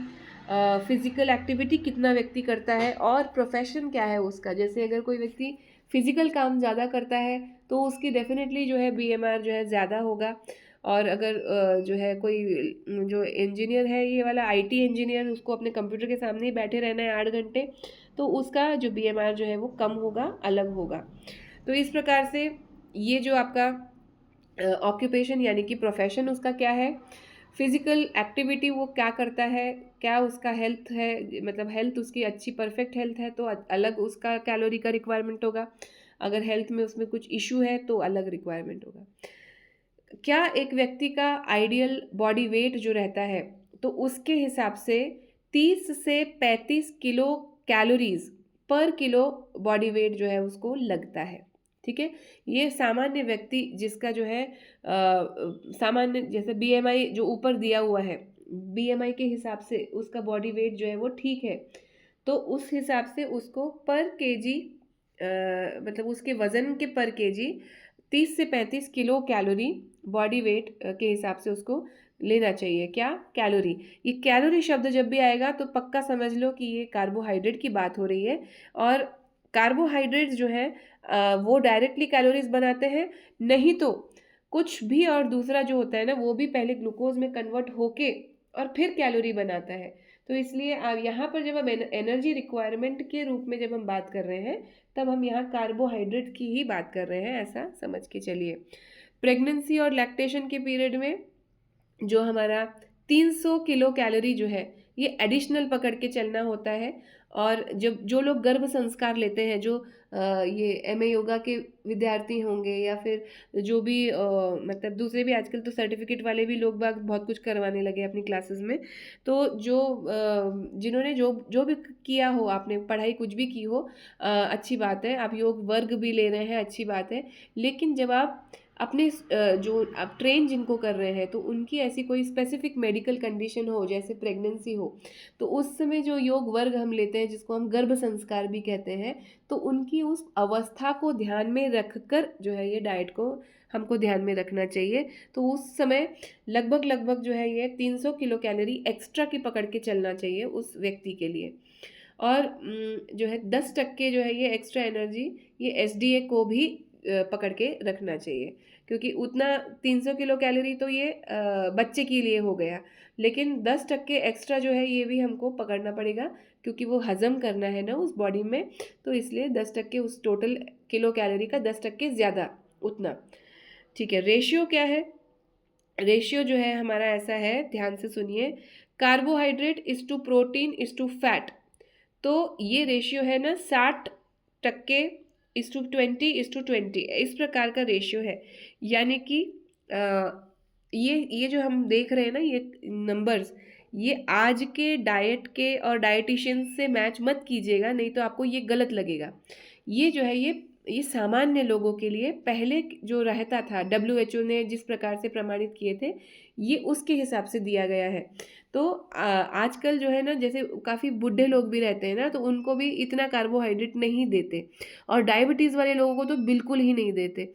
फिजिकल एक्टिविटी कितना व्यक्ति करता है और प्रोफेशन क्या है उसका। जैसे अगर कोई व्यक्ति फिजिकल काम ज़्यादा करता है तो उसकी डेफिनेटली जो है बीएमआर जो है ज़्यादा होगा। और अगर जो है कोई जो इंजीनियर है, ये वाला आईटी इंजीनियर, उसको अपने कंप्यूटर के सामने ही बैठे रहना है 8 घंटे, तो उसका जो बीएमआर जो है वो कम होगा, अलग होगा। तो इस प्रकार से ये जो आपका ऑक्यूपेशन यानी कि प्रोफेशन उसका क्या है, फिजिकल एक्टिविटी वो क्या करता है, क्या उसका हेल्थ है, मतलब हेल्थ उसकी अच्छी परफेक्ट हेल्थ है तो अलग उसका कैलोरी का रिक्वायरमेंट होगा, अगर हेल्थ में उसमें कुछ इशू है तो अलग रिक्वायरमेंट होगा। क्या एक व्यक्ति का आइडियल बॉडी वेट जो रहता है, तो उसके हिसाब से 30 से 35 किलो कैलोरीज पर किलो बॉडी वेट जो है उसको लगता है। ठीक है, ये सामान्य व्यक्ति जिसका जो है सामान्य, जैसे बीएमआई जो ऊपर दिया हुआ है, बीएमआई के हिसाब से उसका बॉडी वेट जो है वो ठीक है, तो उस हिसाब से उसको पर केजी मतलब उसके वज़न के पर केजी 30 से 35 किलो कैलोरी बॉडी वेट के हिसाब से उसको लेना चाहिए। क्या? कैलोरी। ये कैलोरी शब्द जब भी आएगा तो पक्का समझ लो कि ये कार्बोहाइड्रेट की बात हो रही है, और कार्बोहाइड्रेट्स जो है वो डायरेक्टली कैलोरीज बनाते हैं, नहीं तो कुछ भी और दूसरा जो होता है ना, वो भी पहले ग्लूकोज में कन्वर्ट होके और फिर कैलोरी बनाता है। तो इसलिए यहाँ पर जब हम एनर्जी रिक्वायरमेंट के रूप में जब हम बात कर रहे हैं, तब हम यहाँ कार्बोहाइड्रेट की ही बात कर रहे हैं, ऐसा समझ के चलिए। प्रेगनेंसी और लैक्टेशन के पीरियड में जो हमारा 300 किलो कैलोरी जो है ये एडिशनल पकड़ के चलना होता है। और जब जो लोग गर्भ संस्कार लेते हैं, जो ये एमए योगा के विद्यार्थी होंगे या फिर जो भी मतलब दूसरे भी, आजकल तो सर्टिफिकेट वाले भी लोग बाग बहुत कुछ करवाने लगे अपनी क्लासेस में, तो जो जिन्होंने जो जो भी किया हो, आपने पढ़ाई कुछ भी की हो, अच्छी बात है, आप योग वर्ग भी ले रहे हैं, अच्छी बात है। लेकिन जब आप अपने जो आप ट्रेन जिनको कर रहे हैं, तो उनकी ऐसी कोई स्पेसिफिक मेडिकल कंडीशन हो, जैसे प्रेगनेंसी हो, तो उस समय जो योग वर्ग हम लेते हैं, जिसको हम गर्भ संस्कार भी कहते हैं, तो उनकी उस अवस्था को ध्यान में रखकर जो है ये डाइट को हमको ध्यान में रखना चाहिए। तो उस समय लगभग लगभग जो है ये 300 किलो कैलोरी एक्स्ट्रा की पकड़ के चलना चाहिए उस व्यक्ति के लिए। और जो है 10% जो है ये एक्स्ट्रा एनर्जी, ये एसडीए को भी पकड़ के रखना चाहिए, क्योंकि उतना 300 किलो कैलोरी तो ये बच्चे के लिए हो गया, लेकिन 10% एक्स्ट्रा जो है ये भी हमको पकड़ना पड़ेगा, क्योंकि वो हजम करना है ना उस बॉडी में, तो इसलिए 10% उस टोटल किलो कैलोरी का 10% ज़्यादा उतना। ठीक है, रेशियो क्या है? रेशियो जो है हमारा ऐसा है, ध्यान से सुनिए, carbohydrate is to protein is to fat. तो ये रेशियो है ना 60% इज टू 20 इस प्रकार का रेशियो है। यानी कि ये जो हम देख रहे हैं ना, ये नंबर्स, ये आज के डाइट के और डाइटिशियन से मैच मत कीजिएगा, नहीं तो आपको ये गलत लगेगा। ये जो है ये सामान्य लोगों के लिए पहले जो रहता था, WHO ने जिस प्रकार से प्रमाणित किए थे, ये उसके हिसाब से दिया गया है। तो आजकल जो है ना, जैसे काफ़ी बूढ़े लोग भी रहते हैं ना, तो उनको भी इतना कार्बोहाइड्रेट नहीं देते, और डायबिटीज़ वाले लोगों को तो बिल्कुल ही नहीं देते।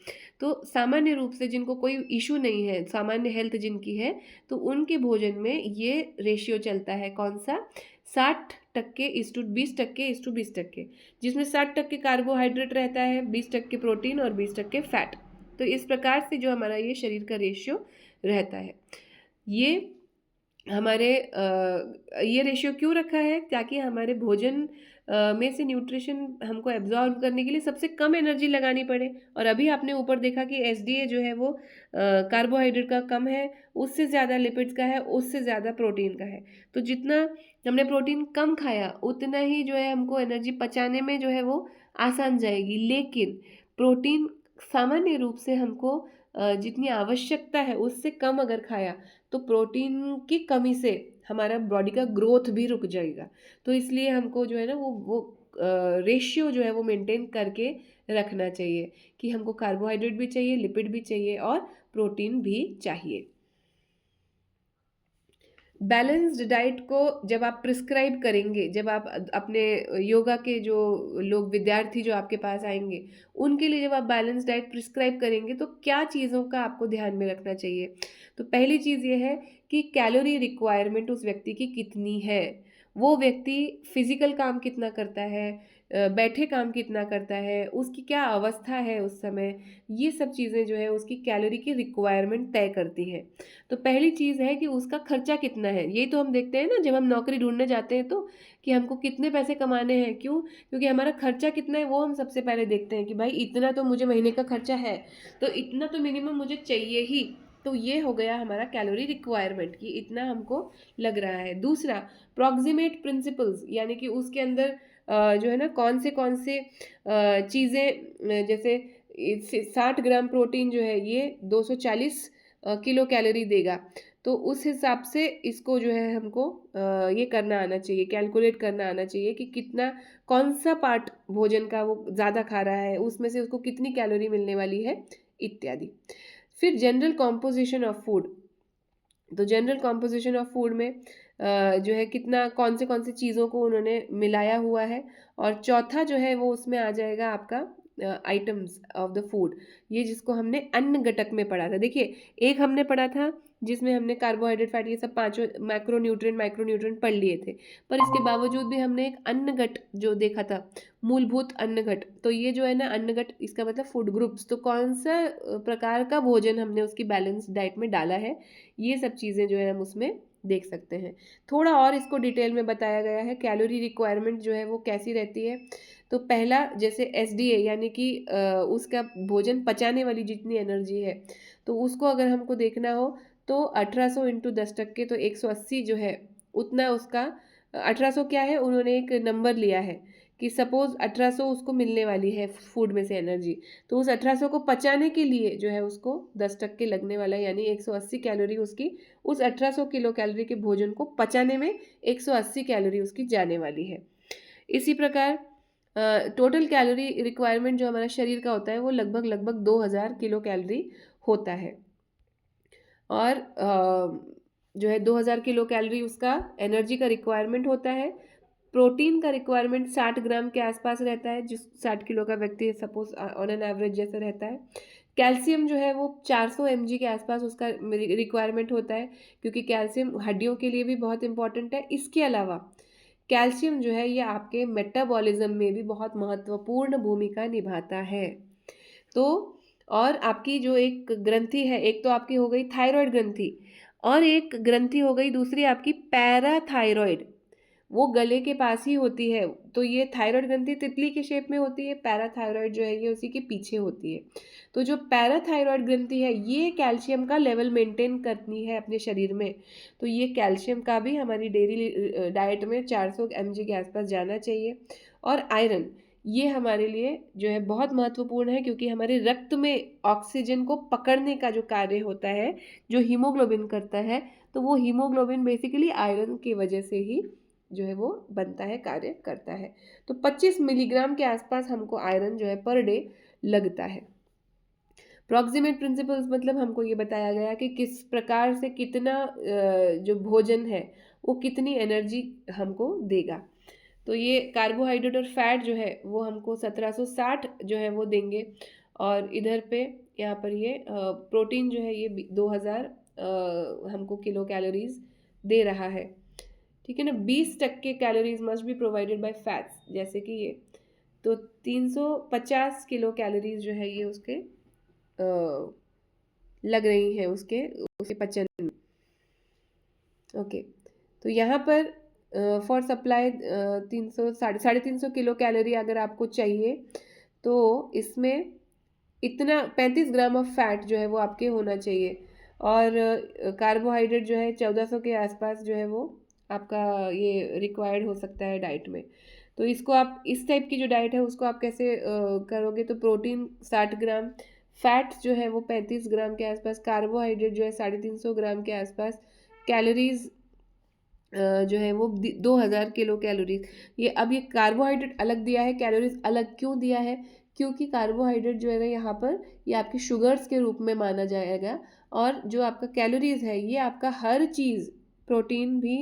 तो सामान्य रूप से जिनको कोई इशू नहीं है, सामान्य हेल्थ जिनकी है, तो उनके भोजन में ये रेशियो चलता है, कौन सा? 60% इज टू 20%, जिसमें 60% कार्बोहाइड्रेट रहता है, 20% प्रोटीन और 20% फैट। तो इस प्रकार से जो हमारा ये शरीर का रेशियो रहता है, ये हमारे ये रेशियो क्यों रखा है, ताकि हमारे भोजन में से न्यूट्रिशन हमको एब्जॉर्ब करने के लिए सबसे कम एनर्जी लगानी पड़े। और अभी आपने ऊपर देखा कि एसडीए जो है वो कार्बोहाइड्रेट का कम है, उससे ज़्यादा लिपिड्स का है, उससे ज़्यादा प्रोटीन का है। तो जितना हमने प्रोटीन कम खाया उतना ही जो है हमको एनर्जी पचाने में जो है वो आसान जाएगी। लेकिन प्रोटीन सामान्य रूप से हमको जितनी आवश्यकता है उससे कम अगर खाया तो प्रोटीन की कमी से हमारा बॉडी का ग्रोथ भी रुक जाएगा। तो इसलिए हमको जो है ना वो रेशियो जो है वो मेंटेन करके रखना चाहिए कि हमको कार्बोहाइड्रेट भी चाहिए, लिपिड भी चाहिए और प्रोटीन भी चाहिए। बैलेंस्ड डाइट को जब आप प्रिस्क्राइब करेंगे, जब आप अपने योगा के जो लोग विद्यार्थी जो आपके पास आएंगे उनके लिए जब आप बैलेंस्ड डाइट प्रिस्क्राइब करेंगे तो क्या चीज़ों का आपको ध्यान में रखना चाहिए। तो पहली चीज़ ये है कि कैलोरी रिक्वायरमेंट उस व्यक्ति की कितनी है, वो व्यक्ति फिजिकल काम कितना करता है, बैठे काम कितना करता है, उसकी क्या अवस्था है उस समय, ये सब चीज़ें जो है उसकी कैलोरी की रिक्वायरमेंट तय करती हैं। तो पहली चीज़ है कि उसका खर्चा कितना है। ये तो हम देखते हैं ना जब हम नौकरी ढूंढने जाते हैं तो कि हमको कितने पैसे कमाने हैं, क्यों, क्योंकि हमारा खर्चा कितना है वो हम सबसे पहले देखते हैं कि भाई इतना तो मुझे महीने का खर्चा है, तो इतना तो मिनिमम मुझे चाहिए ही। तो ये हो गया हमारा कैलोरी रिक्वायरमेंट कि इतना हमको लग रहा है। दूसरा, प्रॉक्सिमेट प्रिंसिपल्स, यानी कि उसके अंदर जो है ना कौन से चीज़ें, जैसे 60 ग्राम प्रोटीन जो है ये 240 किलो कैलोरी देगा। तो उस हिसाब से इसको जो है हमको ये करना आना चाहिए, कैलकुलेट करना आना चाहिए कि कितना, कौन सा पार्ट भोजन का वो ज़्यादा खा रहा है, उसमें से उसको कितनी कैलोरी मिलने वाली है, इत्यादि। फिर जनरल कॉम्पोजिशन ऑफ फूड। तो जनरल कॉम्पोजिशन ऑफ फूड में जो है कितना, कौन से चीज़ों को उन्होंने मिलाया हुआ है। और चौथा जो है वो उसमें आ जाएगा आपका आइटम्स ऑफ द फूड, ये जिसको हमने अन्न घटक में पढ़ा था। देखिए, एक हमने पढ़ा था जिसमें हमने कार्बोहाइड्रेट, फैट, ये सब पांचों माइक्रो न्यूट्रिएंट पढ़ लिए थे, पर इसके बावजूद भी हमने एक अन्न घट जो देखा था, मूलभूत अन्न घट। तो ये जो है ना अन्न घट, इसका मतलब फूड ग्रुप्स, तो कौन सा प्रकार का भोजन हमने उसकी बैलेंस डाइट में डाला है, ये सब चीज़ें जो है हम उसमें देख सकते हैं। थोड़ा और इसको डिटेल में बताया गया है, कैलोरी रिक्वायरमेंट जो है वो कैसी रहती है। तो पहला, जैसे एसडीए यानी कि उसका भोजन पचाने वाली जितनी एनर्जी है, तो उसको अगर हमको देखना हो तो 1800 इंटू 10 टक्के, तो 180 जो है उतना उसका, 1800 क्या है, उन्होंने एक नंबर लिया है कि सपोज 1800 उसको मिलने वाली है फूड में से एनर्जी, तो उस 1800 को पचाने के लिए जो है उसको 10 टक्के लगने वाला है, यानी 180 कैलोरी उसकी उस 1800 किलो कैलोरी के भोजन को पचाने में 180 कैलोरी उसकी जाने वाली है। इसी प्रकार टोटल कैलोरी रिक्वायरमेंट जो हमारा शरीर का होता है वो लगभग 2000 किलो कैलोरी होता है। और जो है 2000 किलो कैलोरी उसका एनर्जी का रिक्वायरमेंट होता है। प्रोटीन का रिक्वायरमेंट 60 ग्राम के आसपास रहता है, जिस 60 किलो का व्यक्ति सपोज ऑन एन एवरेज जैसे रहता है। कैल्शियम जो है वो 400 mg के आसपास उसका रिक्वायरमेंट होता है, क्योंकि कैल्शियम हड्डियों के लिए भी बहुत इंपॉर्टेंट है। इसके अलावा कैल्शियम जो है ये आपके मेटाबॉलिज्म में भी बहुत महत्वपूर्ण भूमिका निभाता है। तो और आपकी जो एक ग्रंथि है, एक तो आपकी हो गई थायराइड ग्रंथि, और एक ग्रंथि हो गई दूसरी आपकी पैराथायराइड, वो गले के पास ही होती है। तो ये थायराइड ग्रंथि तितली के शेप में होती है, पैराथायराइड जो है ये उसी के पीछे होती है। तो जो पैराथायराइड ग्रंथि है ये कैल्शियम का लेवल मेंटेन करनी है अपने शरीर में। तो ये कैल्शियम का भी हमारी डेली डाइट में 400 mg के आसपास जाना चाहिए। और आयरन, ये हमारे लिए जो है बहुत महत्वपूर्ण है, क्योंकि हमारे रक्त में ऑक्सीजन को पकड़ने का जो कार्य होता है, जो हीमोग्लोबिन करता है, तो वो हीमोग्लोबिन बेसिकली आयरन की वजह से ही जो है वो बनता है, कार्य करता है। तो 25 मिलीग्राम के आसपास हमको आयरन जो है पर डे लगता है। प्रॉक्सिमेट प्रिंसिपल्स मतलब हमको ये बताया गया कि किस प्रकार से कितना जो भोजन है वो कितनी एनर्जी हमको देगा। तो ये कार्बोहाइड्रेट और फैट जो है वो हमको 1760 जो है वो देंगे। और इधर पे यहाँ पर ये प्रोटीन जो है ये 2000 हमको किलो कैलोरीज दे रहा है। ठीक है ना। 20 टक्के calories must be provided by fats, जैसे कि ये, तो 350 किलो कैलोरीज जो है ये उसके लग रही हैं उसके उसके पचन में। ओके, तो यहाँ पर फॉर सप्लाई 300 साढ़े 300 किलो कैलोरी अगर आपको चाहिए, तो इसमें इतना 35 ग्राम ऑफ फैट जो है वो आपके होना चाहिए, और कार्बोहाइड्रेट जो है 1400 के आसपास जो है वो आपका ये रिक्वायर्ड हो सकता है डाइट में। तो इसको आप इस टाइप की जो डाइट है उसको आप कैसे करोगे, तो प्रोटीन 60 ग्राम, फैट जो है वो 35 ग्राम के आसपास, कार्बोहाइड्रेट जो है 350 ग्राम के आसपास, कैलोरीज जो है वो 2000 किलो कैलोरीज। ये अब ये कार्बोहाइड्रेट अलग दिया है, कैलोरीज अलग क्यों दिया है? क्योंकि कार्बोहाइड्रेट जो है ना यहाँ पर ये आपकी शुगर्स के रूप में माना जाएगा, और जो आपका कैलोरीज है ये आपका हर चीज़, प्रोटीन भी,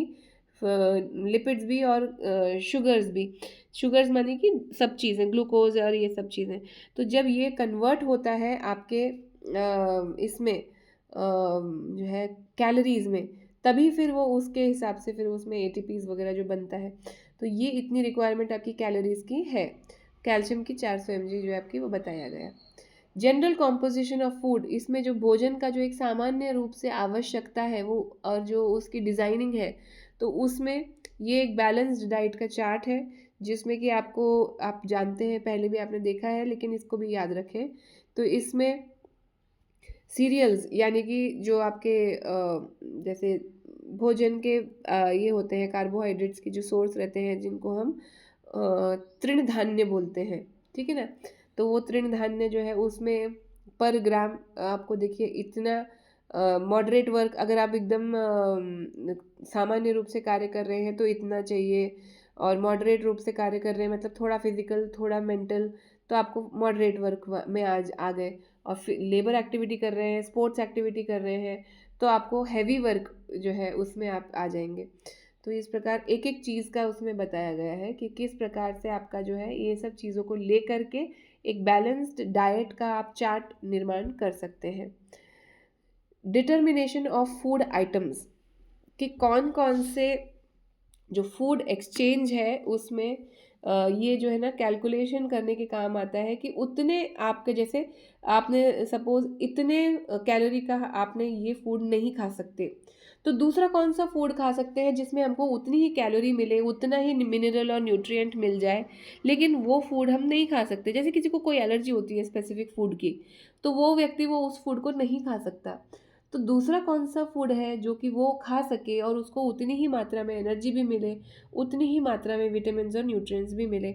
लिपिड्स भी, और शुगर्स भी। शुगर्स माने कि सब चीज़ें, ग्लूकोज और ये सब चीज़ें। तो जब ये कन्वर्ट होता है आपके इसमें जो है कैलोरीज में, तभी फिर वो उसके हिसाब से फिर उसमें एटीपीज वगैरह जो बनता है। तो ये इतनी रिक्वायरमेंट आपकी कैलोरीज की है। कैल्शियम की 400 mg जो है आपकी वो बताया गया। जनरल कॉम्पोजिशन ऑफ फूड, इसमें जो भोजन का जो एक सामान्य रूप से आवश्यकता है वो, और जो उसकी डिज़ाइनिंग है, तो उसमें ये एक बैलेंस्ड डाइट का चार्ट है, जिसमें कि आपको, आप जानते हैं, पहले भी आपने देखा है, लेकिन इसको भी याद रखें। तो इसमें सीरियल्स यानी कि जो आपके जैसे भोजन के ये होते हैं, कार्बोहाइड्रेट्स के जो सोर्स रहते हैं, जिनको हम तृण धान्य बोलते हैं, ठीक है ना। तो वो तृण धान्य जो है उसमें पर ग्राम आपको देखिए इतना, मॉडरेट वर्क अगर आप एकदम सामान्य रूप से कार्य कर रहे हैं तो इतना चाहिए, और मॉडरेट रूप से कार्य कर रहे हैं मतलब थोड़ा फिजिकल थोड़ा मेंटल, तो आपको मॉडरेट वर्क में आज आ गए। और फिर लेबर एक्टिविटी कर रहे हैं, स्पोर्ट्स एक्टिविटी कर रहे हैं, तो आपको हैवी वर्क जो है उसमें आप आ जाएंगे। तो इस प्रकार एक एक चीज़ का उसमें बताया गया है कि किस प्रकार से आपका जो है ये सब चीज़ों को ले करके एक बैलेंस्ड डाइट का आप चार्ट निर्माण कर सकते हैं। डिटर्मिनेशन ऑफ फूड आइटम्स, कि कौन कौन से जो फूड एक्सचेंज है उसमें ये जो है ना कैलकुलेशन करने के काम आता है, कि उतने आपके, जैसे आपने सपोज इतने कैलोरी का आपने ये फूड नहीं खा सकते, तो दूसरा कौन सा फूड खा सकते हैं जिसमें हमको उतनी ही कैलोरी मिले, उतना ही मिनरल और न्यूट्रिएंट मिल जाए, लेकिन वो फूड हम नहीं खा सकते। जैसे किसी को कोई एलर्जी होती है स्पेसिफिक फूड की, तो वो व्यक्ति वो उस फूड को नहीं खा सकता। तो दूसरा कौन सा फूड है जो कि वो खा सके और उसको उतनी ही मात्रा में एनर्जी भी मिले, उतनी ही मात्रा में विटामिन और न्यूट्रिएंट्स भी मिले।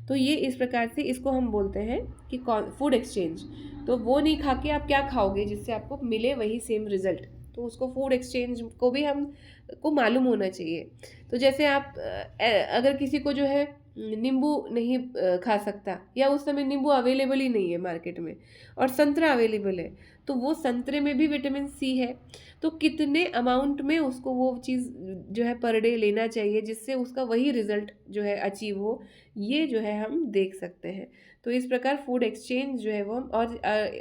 तो ये इस प्रकार से इसको हम बोलते हैं कि फूड एक्सचेंज। तो वो नहीं खा के आप क्या खाओगे जिससे आपको मिले वही सेम रिजल्ट, तो उसको फूड एक्सचेंज को भी हम को मालूम होना चाहिए। तो जैसे आप अगर किसी को जो है नींबू नहीं खा सकता, या उस समय नींबू अवेलेबल ही नहीं है मार्केट में और संतरा अवेलेबल है, तो वो संतरे में भी विटामिन सी है, तो कितने अमाउंट में उसको वो चीज़ जो है पर डे लेना चाहिए जिससे उसका वही रिजल्ट जो है अचीव हो, ये जो है हम देख सकते हैं। तो इस प्रकार फूड एक्सचेंज जो है वो हम,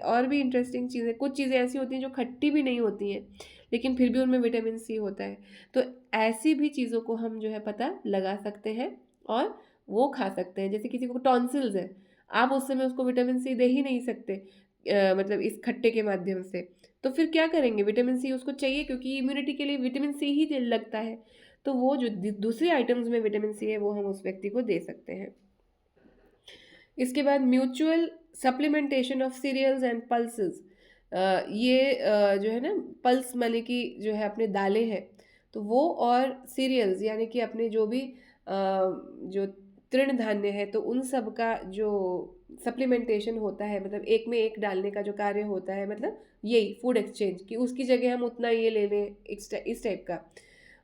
और भी इंटरेस्टिंग चीज़ें, कुछ चीज़ें ऐसी होती हैं जो खट्टी भी नहीं होती हैं लेकिन फिर भी उनमें विटामिन सी होता है, तो ऐसी भी चीज़ों को हम जो है पता लगा सकते हैं और वो खा सकते हैं। जैसे किसी को टॉन्सिल्स है, आप उस समय उसको विटामिन सी दे ही नहीं सकते, मतलब इस खट्टे के माध्यम से, तो फिर क्या करेंगे, विटामिन सी उसको चाहिए क्योंकि इम्यूनिटी के लिए विटामिन सी ही लगता है, तो वो जो दूसरे आइटम्स में विटामिन सी है वो हम उस व्यक्ति को दे सकते हैं। इसके बाद mutual supplementation of cereals and pulses, ये जो है ना, पल्स माने कि जो है अपने दालें हैं, तो वो और सीरियल्स यानी कि अपने जो भी जो तृण धान्य है, तो उन सब का जो सप्लीमेंटेशन होता है, मतलब एक में एक डालने का जो कार्य होता है, मतलब यही फूड एक्सचेंज, कि उसकी जगह हम उतना ये ले लें, इस टाइप का।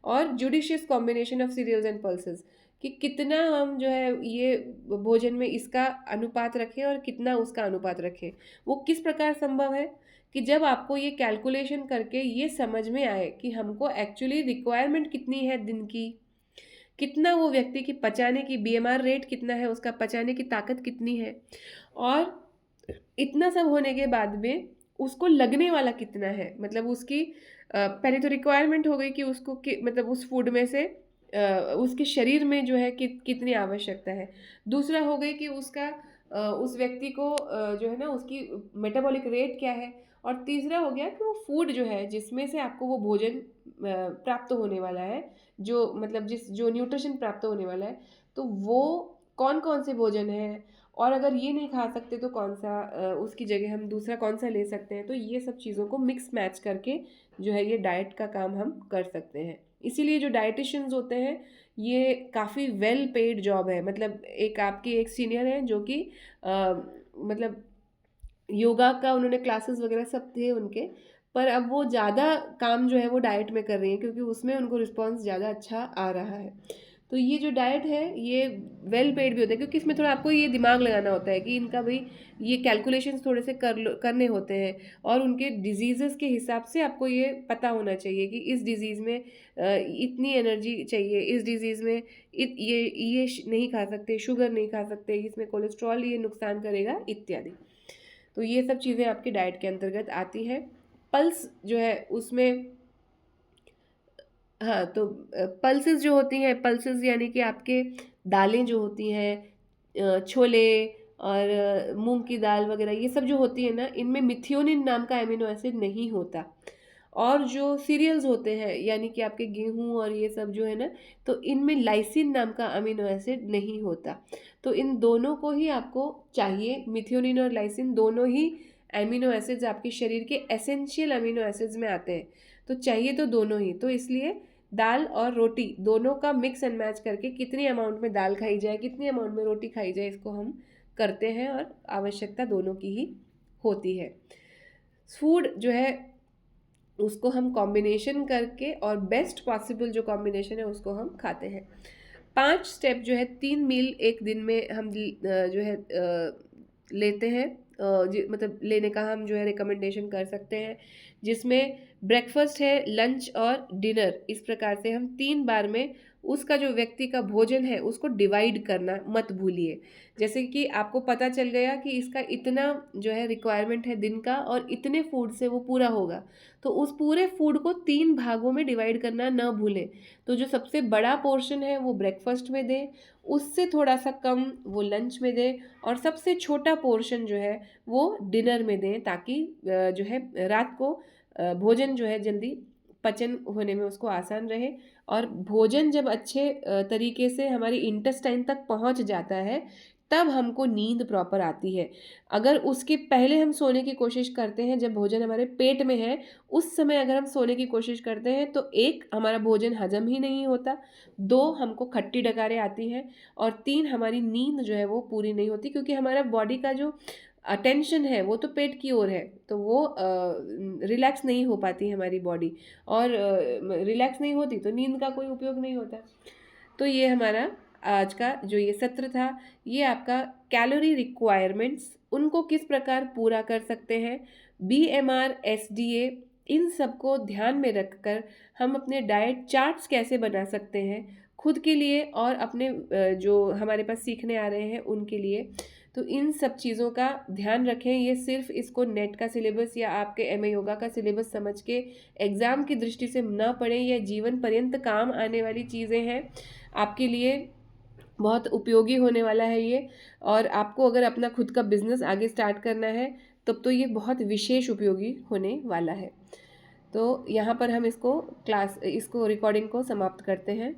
और judicious combination of cereals and pulses, कि कितना हम जो है ये भोजन में इसका अनुपात रखें और कितना उसका अनुपात रखें। वो किस प्रकार संभव है, कि जब आपको ये कैलकुलेशन करके ये समझ में आए कि हमको एक्चुअली रिक्वायरमेंट कितनी है दिन की, कितना वो व्यक्ति की पचाने की बीएमआर रेट कितना है, उसका पचाने की ताकत कितनी है, और इतना सब होने के बाद में उसको लगने वाला कितना है, मतलब उसकी पहले तो रिक्वायरमेंट हो गई कि उसको मतलब उस फूड में से उसके शरीर में जो है कितनी आवश्यकता है। दूसरा हो गई कि उसका उस व्यक्ति को जो है ना उसकी मेटाबॉलिक रेट क्या है, और तीसरा हो गया कि वो फूड जो है जिसमें से आपको वो भोजन प्राप्त होने वाला है, जो मतलब जो न्यूट्रिशन प्राप्त होने वाला है, तो वो कौन कौन से भोजन है, और अगर ये नहीं खा सकते तो कौन सा उसकी जगह हम दूसरा कौन सा ले सकते हैं। तो ये सब चीज़ों को मिक्स मैच करके जो है ये डाइट का काम हम कर सकते हैं। इसीलिए जो डाइटिशियंस होते हैं ये काफ़ी वेल पेड जॉब है। मतलब एक आपकी एक सीनियर है जो कि मतलब योगा का उन्होंने क्लासेस वगैरह सब थे उनके, पर अब वो ज़्यादा काम जो है वो डाइट में कर रही हैं क्योंकि उसमें उनको रिस्पॉन्स ज़्यादा अच्छा आ रहा है। तो ये जो डाइट है ये वेल पेड भी होता है क्योंकि इसमें थोड़ा आपको ये दिमाग लगाना होता है कि इनका भाई ये कैलकुलेशंस थोड़े से करने होते हैं, और उनके डिजीज़ेस के हिसाब से आपको ये पता होना चाहिए कि इस डिज़ीज़ में इतनी एनर्जी चाहिए, इस डिज़ीज़ में नहीं खा सकते, शुगर नहीं खा सकते, इसमें कोलेस्ट्रॉल ये नुकसान करेगा इत्यादि। तो ये सब चीज़ें आपकी डाइट के अंतर्गत आती हैं। पल्स जो है उसमें, हाँ, तो पल्सेस जो होती हैं, पल्सेस यानी कि आपके दालें जो होती हैं, छोले और मूंग की दाल वगैरह, ये सब जो होती है ना, इनमें मिथियोनिन नाम का एमिनो एसिड नहीं होता। और जो सीरियल्स होते हैं यानी कि आपके गेहूं और ये सब जो है ना, तो इनमें लाइसिन नाम का अमीनो एसिड नहीं होता। तो इन दोनों को ही आपको चाहिए, मिथियोनिन और लाइसिन दोनों ही एमिनो एसिड्स आपके शरीर के एसेंशियल अमीनो एसिड्स में आते हैं। तो चाहिए तो दोनों ही, तो इसलिए दाल और रोटी दोनों का मिक्स एंड मैच करके कितनी अमाउंट में दाल खाई जाए, कितनी अमाउंट में रोटी खाई जाए, इसको हम करते हैं, और आवश्यकता दोनों की ही होती है। फूड जो है उसको हम कॉम्बिनेशन करके, और बेस्ट पॉसिबल जो कॉम्बिनेशन है उसको हम खाते हैं। 5 स्टेप जो है, 3 मील एक दिन में हम जो है लेते हैं, मतलब लेने का हम जो है रिकमेंडेशन कर सकते हैं, जिसमें ब्रेकफास्ट है, लंच और डिनर, इस प्रकार से हम 3 बार में उसका जो व्यक्ति का भोजन है उसको डिवाइड करना मत भूलिए। जैसे कि आपको पता चल गया कि इसका इतना जो है रिक्वायरमेंट है दिन का, और इतने फूड से वो पूरा होगा, तो उस पूरे फूड को 3 भागों में डिवाइड करना न भूलें। तो जो सबसे बड़ा पोर्शन है वो ब्रेकफास्ट में दें, उससे थोड़ा सा कम वो लंच में दें, और सबसे छोटा पोर्शन जो है वो डिनर में दें, ताकि जो है रात को भोजन जो है जल्दी पचन होने में उसको आसान रहे। और भोजन जब अच्छे तरीके से हमारी इंटेस्टाइन तक पहुंच जाता है, तब हमको नींद प्रॉपर आती है। अगर उसके पहले हम सोने की कोशिश करते हैं, जब भोजन हमारे पेट में है उस समय अगर हम सोने की कोशिश करते हैं, तो 1 हमारा भोजन हजम ही नहीं होता, 2 हमको खट्टी डकारें आती हैं, और 3 हमारी नींद जो है वो पूरी नहीं होती, क्योंकि हमारा बॉडी का जो अटेंशन है वो तो पेट की ओर है, तो वो रिलैक्स नहीं हो पाती हमारी बॉडी, और रिलैक्स नहीं होती तो नींद का कोई उपयोग नहीं होता। तो ये हमारा आज का जो ये सत्र था, ये आपका कैलोरी रिक्वायरमेंट्स उनको किस प्रकार पूरा कर सकते हैं, BMR, SDA, इन सबको ध्यान में रखकर हम अपने डाइट चार्ट्स कैसे बना सकते हैं खुद के लिए और अपने जो हमारे पास सीखने आ रहे हैं उनके लिए। तो इन सब चीज़ों का ध्यान रखें। ये सिर्फ इसको नेट का सिलेबस या आपके MA योगा का सिलेबस समझ के एग्ज़ाम की दृष्टि से ना पढ़ें, यह जीवन पर्यंत काम आने वाली चीज़ें हैं, आपके लिए बहुत उपयोगी होने वाला है ये। और आपको अगर अपना खुद का बिजनेस आगे स्टार्ट करना है तब तो ये बहुत विशेष उपयोगी होने वाला है। तो यहाँ पर हम इसको रिकॉर्डिंग को समाप्त करते हैं।